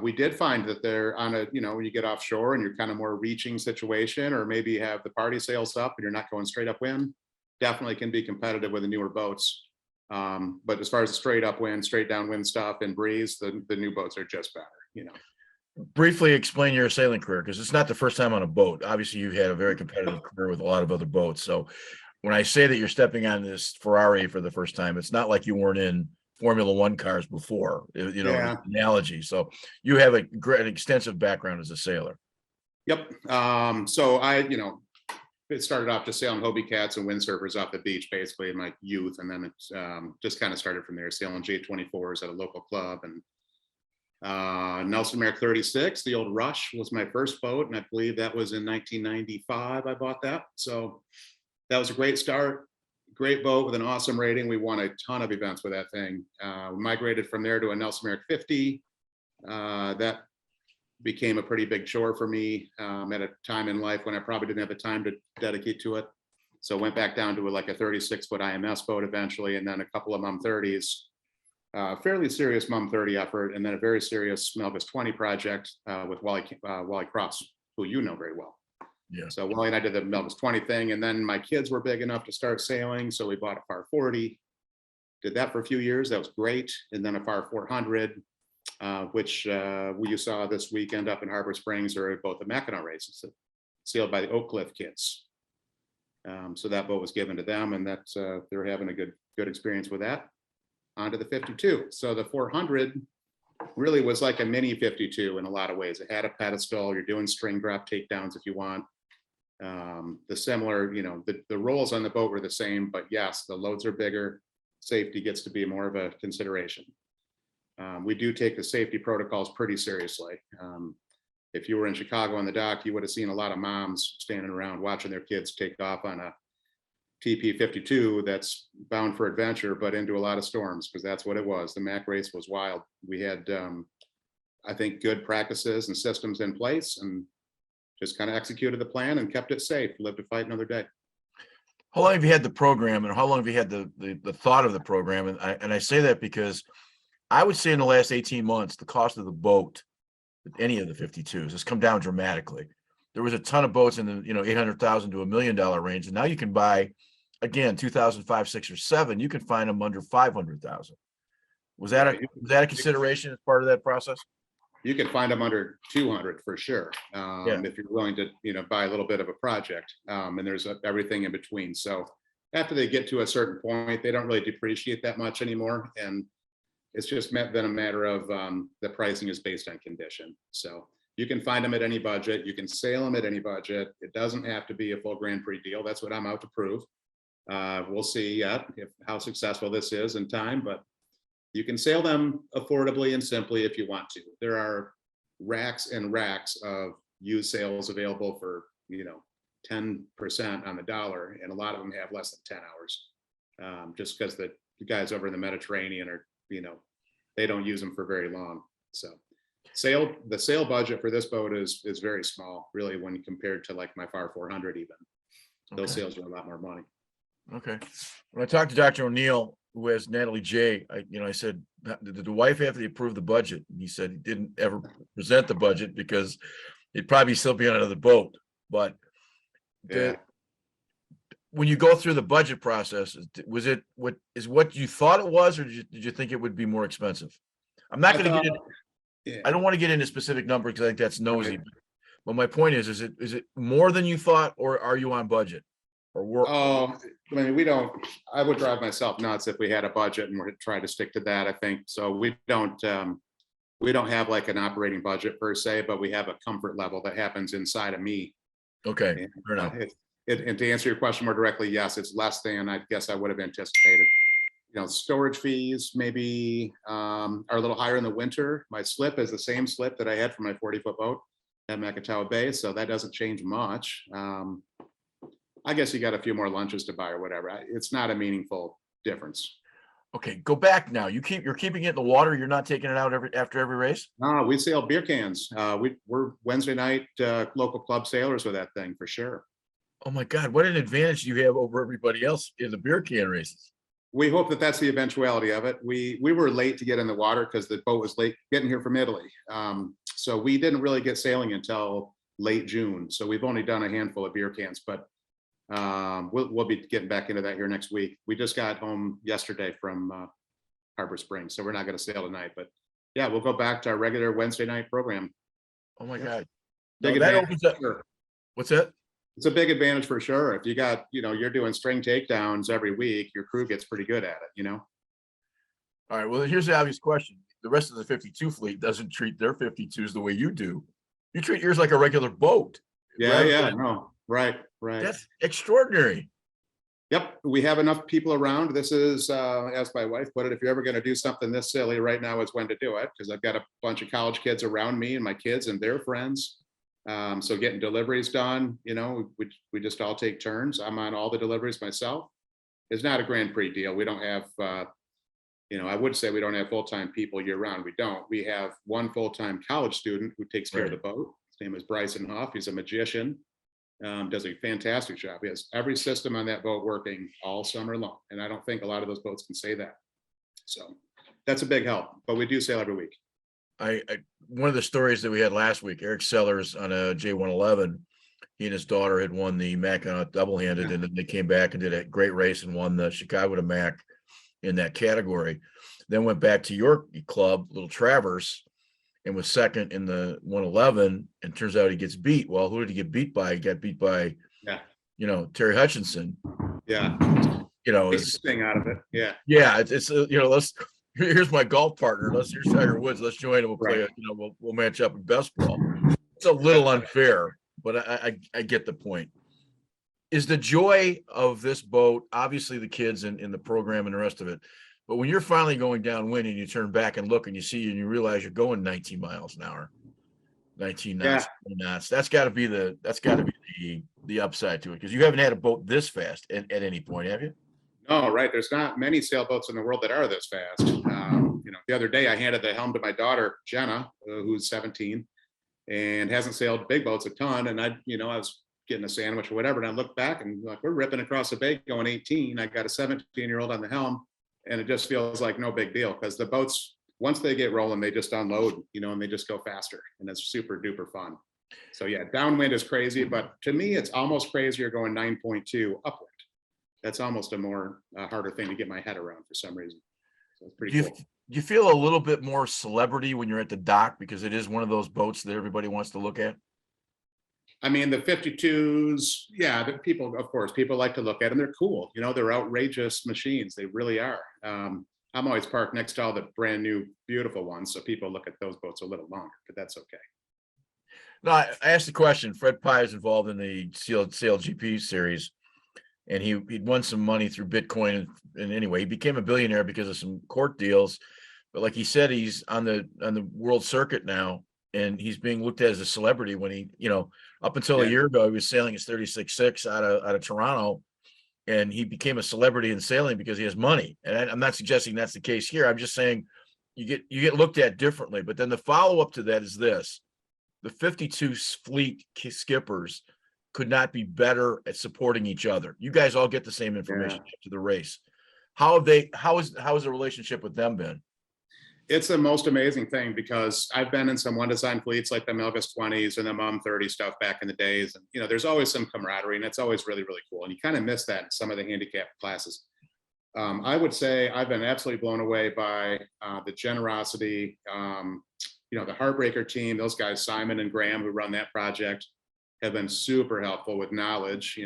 we did find that they're on a, you know, when you get offshore and you're kind of more reaching situation, or maybe you have the party sails up and you're not going straight upwind, definitely can be competitive with the newer boats. But as far as the straight upwind, straight downwind stuff and breeze, the new boats are just better, you know. Briefly explain your sailing career, because it's not the first time on a boat. Obviously, you've had a very competitive career with a lot of other boats. So when I say that you're stepping on this Ferrari for the first time, it's not like you weren't in Formula One cars before, you know, Yeah. analogy. So you have a great extensive background as a sailor. Yep. So it started off just sailing Hobie Cats and windsurfers off the beach, basically, in my youth. And then it's just kind of started from there, sailing J24s at a local club. And Nelson Merrick 36, the old Rush, was my first boat. And I believe that was in 1995 I bought that. So that was a great start. Great boat with an awesome rating. We won a ton of events with that thing. Migrated from there to a Nelson Merrick 50. That became a pretty big chore for me at a time in life when I probably didn't have the time to dedicate to it. So went back down to like a 36-foot IMS boat eventually, and then a couple of Mum 30s. Fairly serious Mum 30 effort, and then a very serious Melvis 20 project with Wally Cross, who you know very well. Yeah. So Wally and I did the Melvis 20 thing, and then my kids were big enough to start sailing, so we bought a FAR 40. Did that for a few years. That was great. And then a FAR 400, which you saw this weekend up in Harbor Springs, or both the Mackinac races, sailed by the Oak Cliff kids. So that boat was given to them, and that's they're having a good experience with that. Onto the 52. So the 400 really was like a mini 52 in a lot of ways. It had a pedestal. You're doing string drop takedowns if you want. The similar, you know, the roles on the boat were the same, but yes, the loads are bigger. Safety gets to be more of a consideration. We do take the safety protocols pretty seriously. If you were in Chicago on the dock, you would have seen a lot of moms standing around watching their kids take off on a TP-52 that's bound for adventure, but into a lot of storms, because that's what it was. The Mac race was wild. We had, I think, good practices and systems in place, and just kind of executed the plan and kept it safe. Lived to fight another day. How long have you had the program, and how long have you had the thought of the program? And I say that because I would say in the last 18 months, the cost of the boat, any of the 52s, has come down dramatically. There was a ton of boats in the, you know, $800,000 to $1 million range, and now you can buy, again, 2005, 6, or 7. You can find them under 500,000. Was that a consideration as part of that process? You can find them under 200 for sure, if you're willing to, you know, buy a little bit of a project. And there's everything in between. So after they get to a certain point, they don't really depreciate that much anymore, and it's just been a matter of the pricing is based on condition. So you can find them at any budget. You can sail them at any budget. It doesn't have to be a full Grand Prix deal. That's what I'm out to prove. We'll see how successful this is in time, but You can sail them affordably and simply if you want to. There are racks and racks of used sails available for, 10% on the dollar, and a lot of them have less than 10 hours. Just because the guys over in the Mediterranean are, they don't use them for very long. So the sail budget for this boat is very small, really, when compared to like my FAR 400 even. Those Okay. sails are a lot more money. Okay. When I talked to Dr. O'Neill, who has Natalie J, I said, did the wife have to approve the budget? And he said he didn't ever present the budget because it'd probably still be on another boat. But Yeah. when you go through the budget process, was it what you thought it was, or did you think it would be more expensive? I'm not going to get into, Yeah. I don't want to get into specific numbers because I think that's nosy. Right. But my point is it more than you thought, or are you on budget? Or work? Oh, I mean, I would drive myself nuts if we had a budget and we're trying to stick to that, I think. So we don't have like an operating budget per se, but we have a comfort level that happens inside of me. Okay, And, fair enough. and to answer your question more directly, yes, it's less than I guess I would have anticipated. Storage fees maybe are a little higher in the winter. My slip is the same slip that I had for my 40-foot boat at Macatawa Bay, so that doesn't change much. I guess you got a few more lunches to buy or whatever. It's not a meaningful difference. Okay, go back now. You're keeping it in the water. You're not taking it out after every race. No, we sail beer cans. We're Wednesday night local club sailors with that thing for sure. Oh my God, what an advantage you have over everybody else in the beer can races. We hope that that's the eventuality of it. We were late to get in the water because the boat was late getting here from Italy. So we didn't really get sailing until late June. So we've only done a handful of beer cans, but we'll be getting back into that here next week. We just got home yesterday from Harbor Springs, so we're not going to sail tonight. But yeah, we'll go back to our regular Wednesday night program. Oh my God. Big No, that advantage opens up. for sure. What's that? It's a big advantage for sure. If you got, you're doing string takedowns every week, your crew gets pretty good at it, All right. Well, here's the obvious question. The rest of the 52 fleet doesn't treat their 52s the way you do. You treat yours like a regular boat. Yeah, no, right. That's extraordinary. Yep, we have enough people around. This is, as my wife put it, if you're ever going to do something this silly, right now is when to do it, because I've got a bunch of college kids around me and my kids and their friends. So getting deliveries done, we just all take turns. I'm on all the deliveries myself. It's not a Grand Prix deal. We don't have, I would say we don't have full-time people year round. We don't. We have one full-time college student who takes care of the boat. His name is Bryson Huff. He's a magician, does a fantastic job. He has every system on that boat working all summer long. And I don't think a lot of those boats can say that. So that's a big help, but we do sail every week. One of the stories that we had last week, Eric Sellers on a J111, he and his daughter had won the Mackinac double-handed, and then they came back and did a great race and won the Chicago to Mac in that category. Then went back to your club, Little Travers, and was second in the 111. And turns out he gets beat. Well, who did he get beat by? He got beat by, Terry Hutchinson. Yeah. It's thing out of it. Yeah. Yeah. Here's my golf partner. Here's Tiger Woods. Let's join him. We'll play. We'll match up in best ball. It's a little unfair, but I get the point. Is the joy of this boat, obviously the kids in the program and the rest of it, but when you're finally going downwind and you turn back and look and you see and you realize you're going 19 miles an hour, 19 knots, 20 knots, that's got to be the upside to it, because you haven't had a boat this fast at any point, have you? No, right. There's not many sailboats in the world that are this fast. The other day I handed the helm to my daughter, Jenna, who's 17 and hasn't sailed big boats a ton. And I was getting a sandwich or whatever. And I looked back and we're ripping across the bay going 18. I got a 17-year-old on the helm, and it just feels like no big deal, because the boats, once they get rolling, they just unload, and they just go faster, and it's super duper fun. So yeah, downwind is crazy, but to me, it's almost crazier going 9.2 upwind. That's almost a harder thing to get my head around for some reason. So it's pretty cool. You feel a little bit more celebrity when you're at the dock, because it is one of those boats that everybody wants to look at? I mean, the 52s, yeah, the people like to look at them. They're cool. They're outrageous machines. They really are. I'm always parked next to all the brand new, beautiful ones, so people look at those boats a little longer, but that's okay. No, I asked the question. Fred Pye is involved in the Sail GP series, and he'd won some money through Bitcoin. And anyway, he became a billionaire because of some court deals. but like he said, he's on the world circuit now, and he's being looked at as a celebrity when he, up until a year ago, he was sailing his 36.6 out of Toronto, and he became a celebrity in sailing because he has money. And I'm not suggesting that's the case here. I'm just saying you get looked at differently. But then the follow-up to that is this: the 52 fleet skippers could not be better at supporting each other. You guys all get the same information after the race. How has the relationship with them been? It's the most amazing thing, because I've been in some one design fleets like the Melgus 20s and the Mum 30 stuff back in the days. And, there's always some camaraderie, and it's always really, really cool. And you kind of miss that in some of the handicap classes. I would say I've been absolutely blown away by the generosity. The Heartbreaker team, those guys, Simon and Graham, who run that project, have been super helpful with knowledge.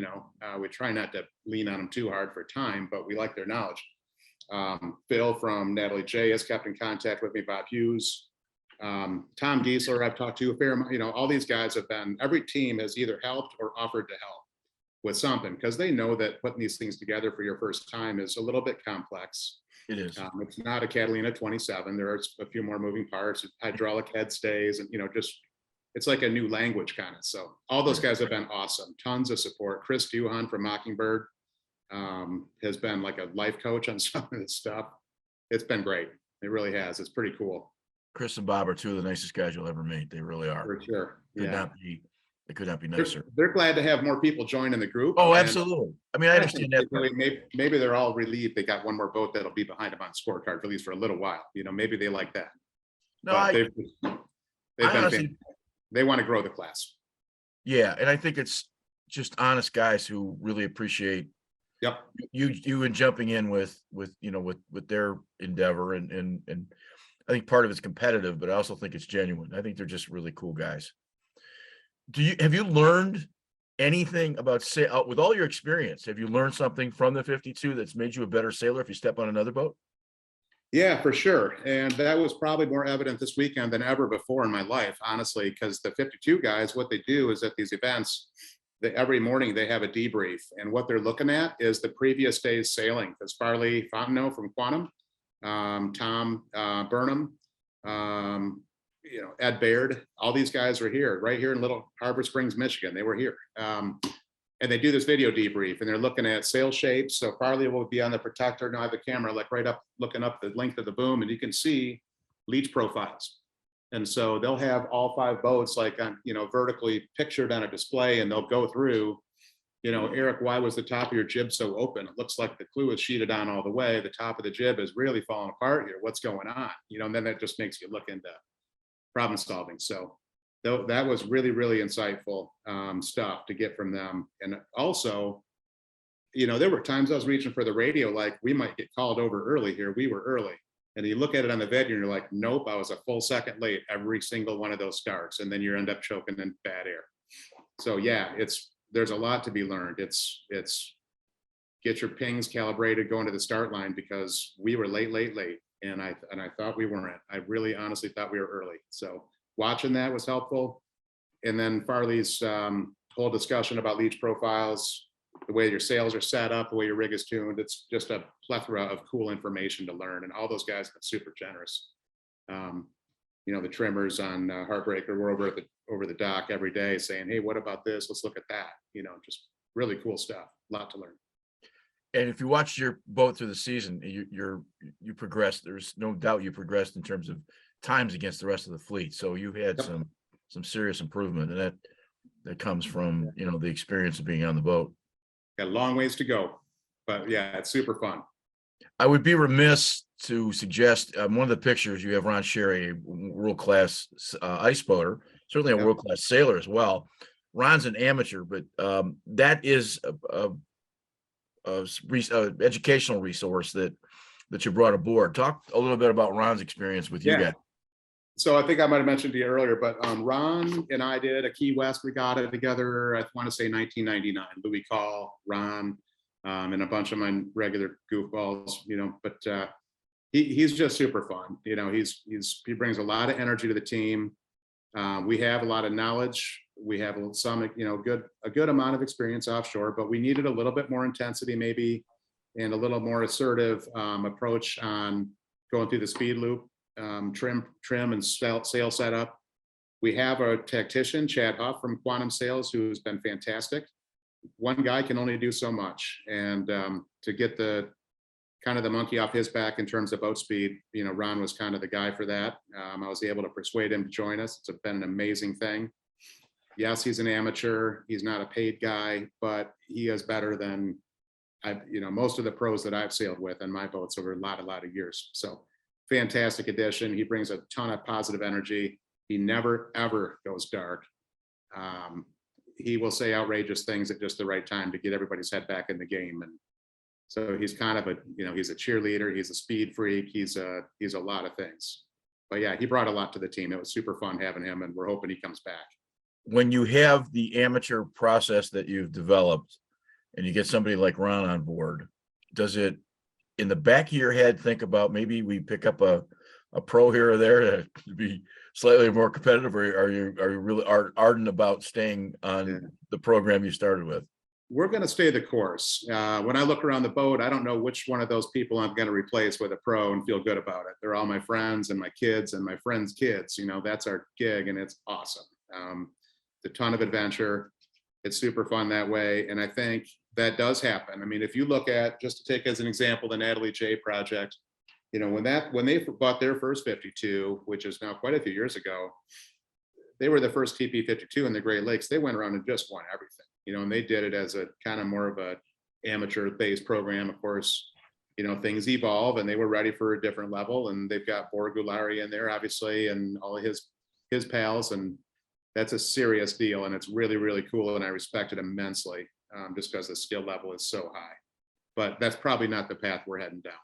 We try not to lean on them too hard for time, but we like their knowledge. Phil from Natalie J has kept in contact with me, Bob Hughes, Tom Giesler I've talked to a fair amount. All these guys have been, every team has either helped or offered to help with something, because they know that putting these things together for your first time is a little bit complex. It is. It's not a Catalina 27. There are a few more moving parts, hydraulic head stays, and it's like a new language kind of. So all those guys have been awesome. Tons of support. Chris Duhan from Mockingbird has been like a life coach on some of this stuff. It's been great. It really has. It's pretty cool. Chris and Bob are two of the nicest guys you'll ever meet. They really are. For sure. They could not be nicer. They're glad to have more people join in the group. Oh, absolutely. I mean, I understand that. Maybe they're all relieved they got one more boat that'll be behind them on scorecard, at least for a little while. Maybe they like that. No, they've been honestly, they want to grow the class. Yeah, and I think it's just honest guys who really appreciate you and jumping in with their endeavor, and I think part of it's competitive, but I also think it's genuine. I think they're just really cool guys. Have you learned anything about with all your experience? Have you learned something from the 52 that's made you a better sailor if you step on another boat? Yeah, for sure. And that was probably more evident this weekend than ever before in my life, honestly, because the 52 guys, what they do is at these events, every morning they have a debrief, and what they're looking at is the previous day's sailing. Because Farley Fontenot from Quantum, Tom Burnham, Ed Baird, all these guys are here, right here in Little Harbor Springs, Michigan. They were here. And they do this video debrief, and they're looking at sail shapes. So Farley will be on the protector. Now I have the camera like right up, looking up the length of the boom, and you can see leach profiles. And so they'll have all 5 boats like on, vertically pictured on a display, and they'll go through, Eric, why was the top of your jib so open? It looks like the clue is sheeted on all the way. The top of the jib is really falling apart here. What's going on? And then that just makes you look into problem solving. So that was really, really insightful stuff to get from them. And also, there were times I was reaching for the radio, like we might get called over early here. We were early. And you look at it on the vid and you're like, nope, I was a full second late every single one of those starts. And then you end up choking in bad air. So yeah, there's a lot to be learned. It's get your pings calibrated going to the start line, because we were late. And I thought we weren't. I really honestly thought we were early. So watching that was helpful. And then Farley's whole discussion about leach profiles, the way your sails are set up, the way your rig is tuned. It's just a plethora of cool information to learn. And all those guys have been super generous. The trimmers on Heartbreaker were over the dock every day saying, hey, what about this? Let's look at that. Just really cool stuff. A lot to learn. And if you watched your boat through the season, you progressed. There's no doubt you progressed in terms of times against the rest of the fleet. So you had some serious improvement, and that comes from the experience of being on the boat. Got a long ways to go, but yeah, it's super fun. I would be remiss to suggest one of the pictures you have Ron Sherry, a world-class ice boater, certainly a world-class sailor as well. Ron's an amateur, but that is a educational resource that you brought aboard. Talk a little bit about Ron's experience with you guys. So I think I might have mentioned to you earlier, but Ron and I did a Key West regatta together. I want to say 1999. Louis Call, Ron, and a bunch of my regular goofballs. But he's just super fun. He brings a lot of energy to the team. We have a lot of knowledge. We have some, a good amount of experience offshore, but we needed a little bit more intensity maybe, and a little more assertive approach on going through the speed loop. trim and sail setup. We have a tactician, Chad Huff from Quantum Sales, who's been fantastic. One guy can only do so much, and to get the kind of the monkey off his back in terms of boat speed, Ron was kind of the guy for that. I was able to persuade him to join us. It's been an amazing thing. Yes, he's an amateur. He's not a paid guy, but he is better than most of the pros that I've sailed with in my boats over a lot of years. So fantastic addition. He brings a ton of positive energy. He never, ever goes dark. He will say outrageous things at just the right time to get everybody's head back in the game. And so he's kind of he's a cheerleader. He's a speed freak. He's a lot of things. But yeah, he brought a lot to the team. It was super fun having him, and we're hoping he comes back. When you have the amateur process that you've developed and you get somebody like Ron on board, does it in the back of your head think about maybe we pick up a pro here or there to be slightly more competitive, or are you really ardent about staying on the program you started with? We're going to stay the course. When I look around the boat, I don't know which one of those people I'm going to replace with a pro and feel good about it. They're all my friends and my kids and my friends' kids. That's our gig, and it's awesome. A ton of adventure. It's super fun that way. And I think that does happen. I mean, if you look at, just to take as an example, the Natalie J project, when they bought their first 52, which is now quite a few years ago, they were the first GP-52 in the Great Lakes. They went around and just won everything, and they did it as a kind of more of a amateur based program. Of course, things evolve, and they were ready for a different level, and they've got Borgulari in there, obviously, and all of his pals, and that's a serious deal, and it's really, really cool, and I respect it immensely, just because the skill level is so high. But that's probably not the path we're heading down.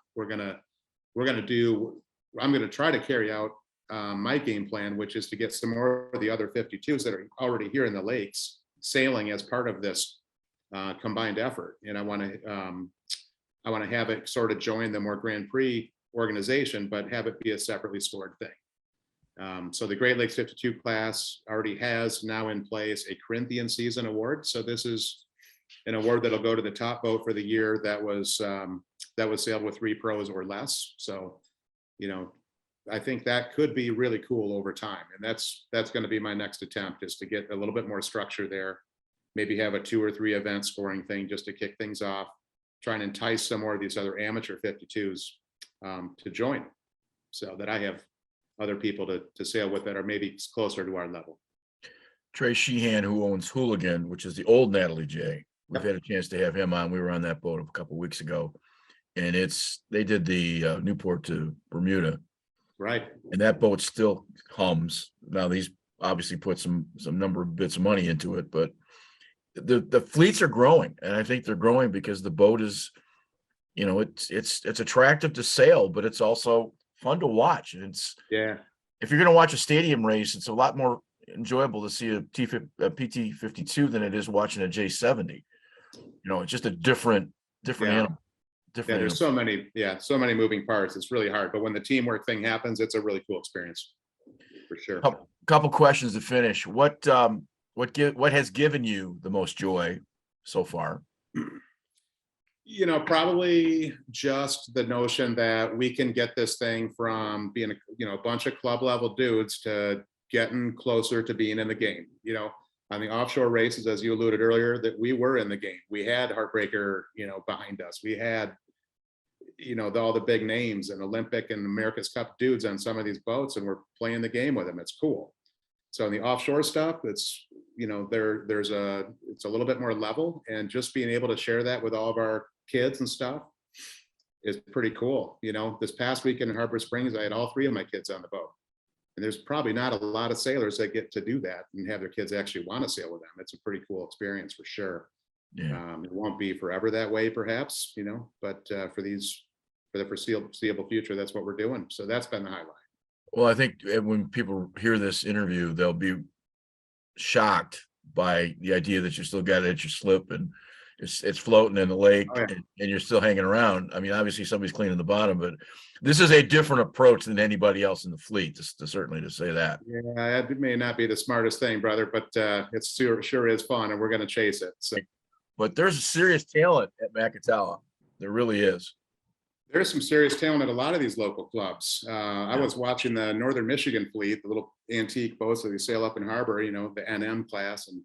I'm gonna try to carry out my game plan, which is to get some more of the other 52s that are already here in the lakes sailing as part of this combined effort. And I want to have it sort of join the more Grand Prix organization, but have it be a separately scored thing. So the Great Lakes 52 class already has now in place a Corinthian season award. So this is an award that'll go to the top boat for the year that was sailed with 3 pros or less. So, I think that could be really cool over time. And that's going to be my next attempt, is to get a little bit more structure there. Maybe have a 2 or 3 event scoring thing just to kick things off, try and entice some more of these other amateur 52s to join, so that I have other people to sail with that are maybe closer to our level. Trey Sheehan, who owns Hooligan, which is the old Natalie J. We've had a chance to have him on. We were on that boat a couple of weeks ago, and they did the Newport to Bermuda. Right. And that boat still hums. Now he's obviously put some number of bits of money into it, but the fleets are growing, and I think they're growing because the boat is, it's attractive to sail, but it's also fun to watch. And it's, if you're going to watch a stadium race, it's a lot more enjoyable to see a PT-52 than it is watching a J70. It's just a different animal. There's so many moving parts. It's really hard, but when the teamwork thing happens, it's a really cool experience for sure. Couple questions to finish. What has given you the most joy so far? Probably just the notion that we can get this thing from being a bunch of club level dudes to getting closer to being in the game. On the offshore races, as you alluded earlier, that we were in the game. We had Heartbreaker, behind us. We had, all the big names and Olympic and America's Cup dudes on some of these boats, and we're playing the game with them. It's cool. So in the offshore stuff, it's, it's a little bit more level, and just being able to share that with all of our kids and stuff is pretty cool. This past weekend in Harbor Springs, I had all 3 of my kids on the boat. And there's probably not a lot of sailors that get to do that and have their kids actually want to sail with them. It's a pretty cool experience for sure. Yeah. It won't be forever that way, perhaps, but for the foreseeable future, that's what we're doing. So that's been the highlight. Well, I think when people hear this interview, they'll be shocked by the idea that you still got it at your slip and it's floating in the lake. Oh, yeah. and you're still hanging around. I mean, obviously somebody's cleaning the bottom, but this is a different approach than anybody else in the fleet, certainly to say that. Yeah, it may not be the smartest thing, brother, but it sure is fun, and we're going to chase it. So, but there's a serious talent at Macatawa. There really is. There's some serious talent at a lot of these local clubs. I was watching the Northern Michigan fleet, the little antique boats that they sail up in harbor, you know, the NM class. And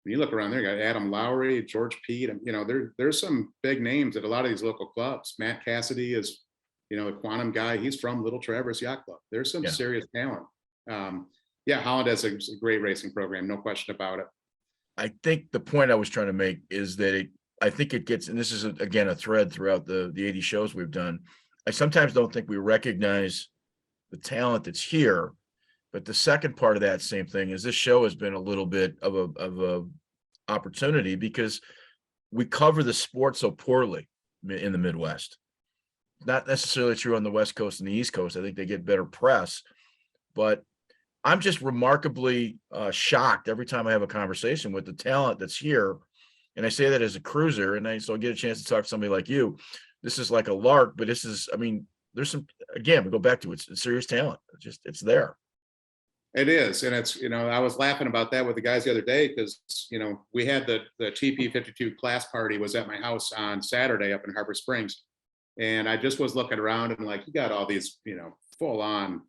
when you look around there, you got Adam Lowry, George Pete, and, you know, there's some big names at a lot of these local clubs. Matt Cassidy is, you know, the Quantum guy. He's from Little Traverse Yacht Club. There's some serious talent. Holland has a great racing program, no question about it. I think the point I was trying to make is that I think it gets, and this is again a thread throughout the 80 shows we've done. I sometimes don't think we recognize the talent that's here, but the second part of that same thing is this show has been a little bit of a opportunity because we cover the sport so poorly in the Midwest. Not necessarily true on the West Coast and the East Coast. I think they get better press, but I'm just remarkably shocked every time I have a conversation with the talent that's here. And I say that as a cruiser, and so I get a chance to talk to somebody like you. This is like a lark, but this is, I mean, there's some, again, we go back to it's serious talent. It's there. It is. And it's, you know, I was laughing about that with the guys the other day because, you know, we had the GP-52 class party was at my house on Saturday up in Harbor Springs. And I just was looking around and like, you got all these, you know, full on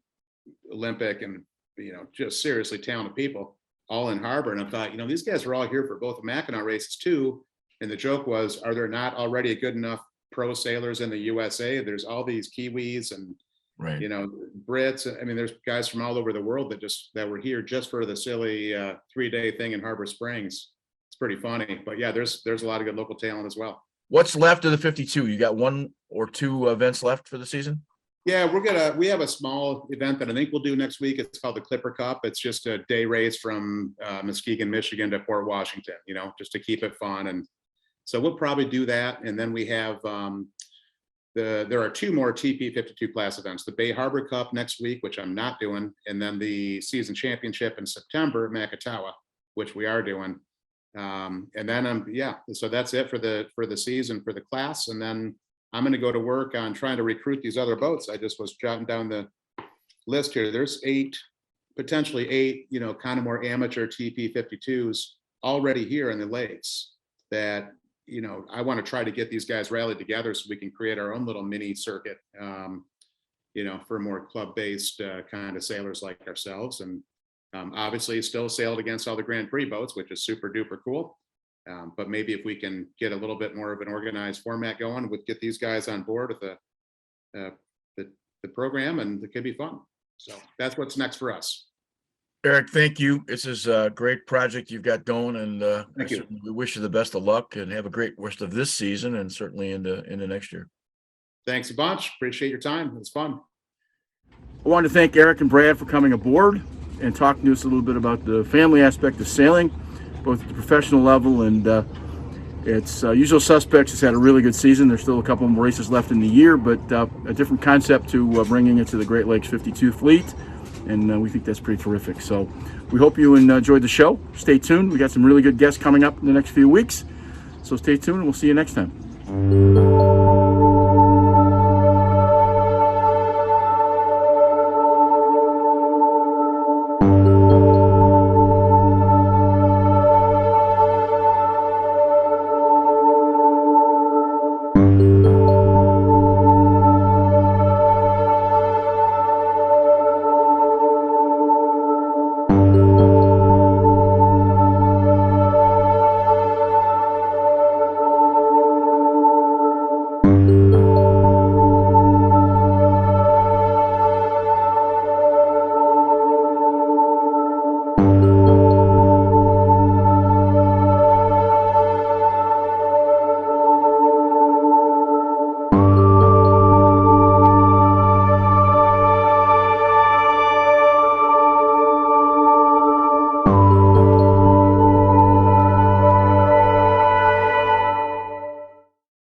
Olympic and, you know, just seriously talented people all in Harbor. And I thought, you know, these guys are all here for both the Mackinac races too. And the joke was, are there not already good enough pro sailors in the USA? There's all these Kiwis and, right, you know, Brits. I mean, there's guys from all over the world that were here just for the silly 3-day thing in Harbor Springs. It's pretty funny, but yeah, there's a lot of good local talent as well. What's left of the 52? You got 1 or 2 events left for the season? Yeah, we have a small event that I think we'll do next week. It's called the Clipper Cup. It's just a day race from Muskegon, Michigan to Port Washington, you know, just to keep it fun. And so we'll probably do that. And then we have there are 2 more TP-52 class events, the Bay Harbor Cup next week, which I'm not doing, and then the season championship in September at Macatawa, which we are doing. And then so that's it for the season for the class. And then I'm going to go to work on trying to recruit these other boats. I just was jotting down the list here. There's potentially 8, you know, kind of more amateur TP-52s already here in the lakes that, you know, I want to try to get these guys rallied together so we can create our own little mini circuit, you know, for more club-based kind of sailors like ourselves. And obviously still sailed against all the Grand Prix boats, which is super duper cool. But maybe if we can get a little bit more of an organized format going, we'd get these guys on board with the program, and it could be fun. So that's what's next for us. Eric, thank you. This is a great project you've got going, and Thank you. We wish you the best of luck and have a great rest of this season and certainly into next year. Thanks a bunch. Appreciate your time. It's fun. I want to thank Eric and Brad for coming aboard and talking to us a little bit about the family aspect of sailing, both at the professional level and it's Usual Suspects has had a really good season. There's still a couple more races left in the year, but a different concept to bringing it to the Great Lakes 52 fleet, and we think that's pretty terrific. So we hope you enjoyed the show. Stay tuned. We got some really good guests coming up in the next few weeks, so stay tuned and we'll see you next time.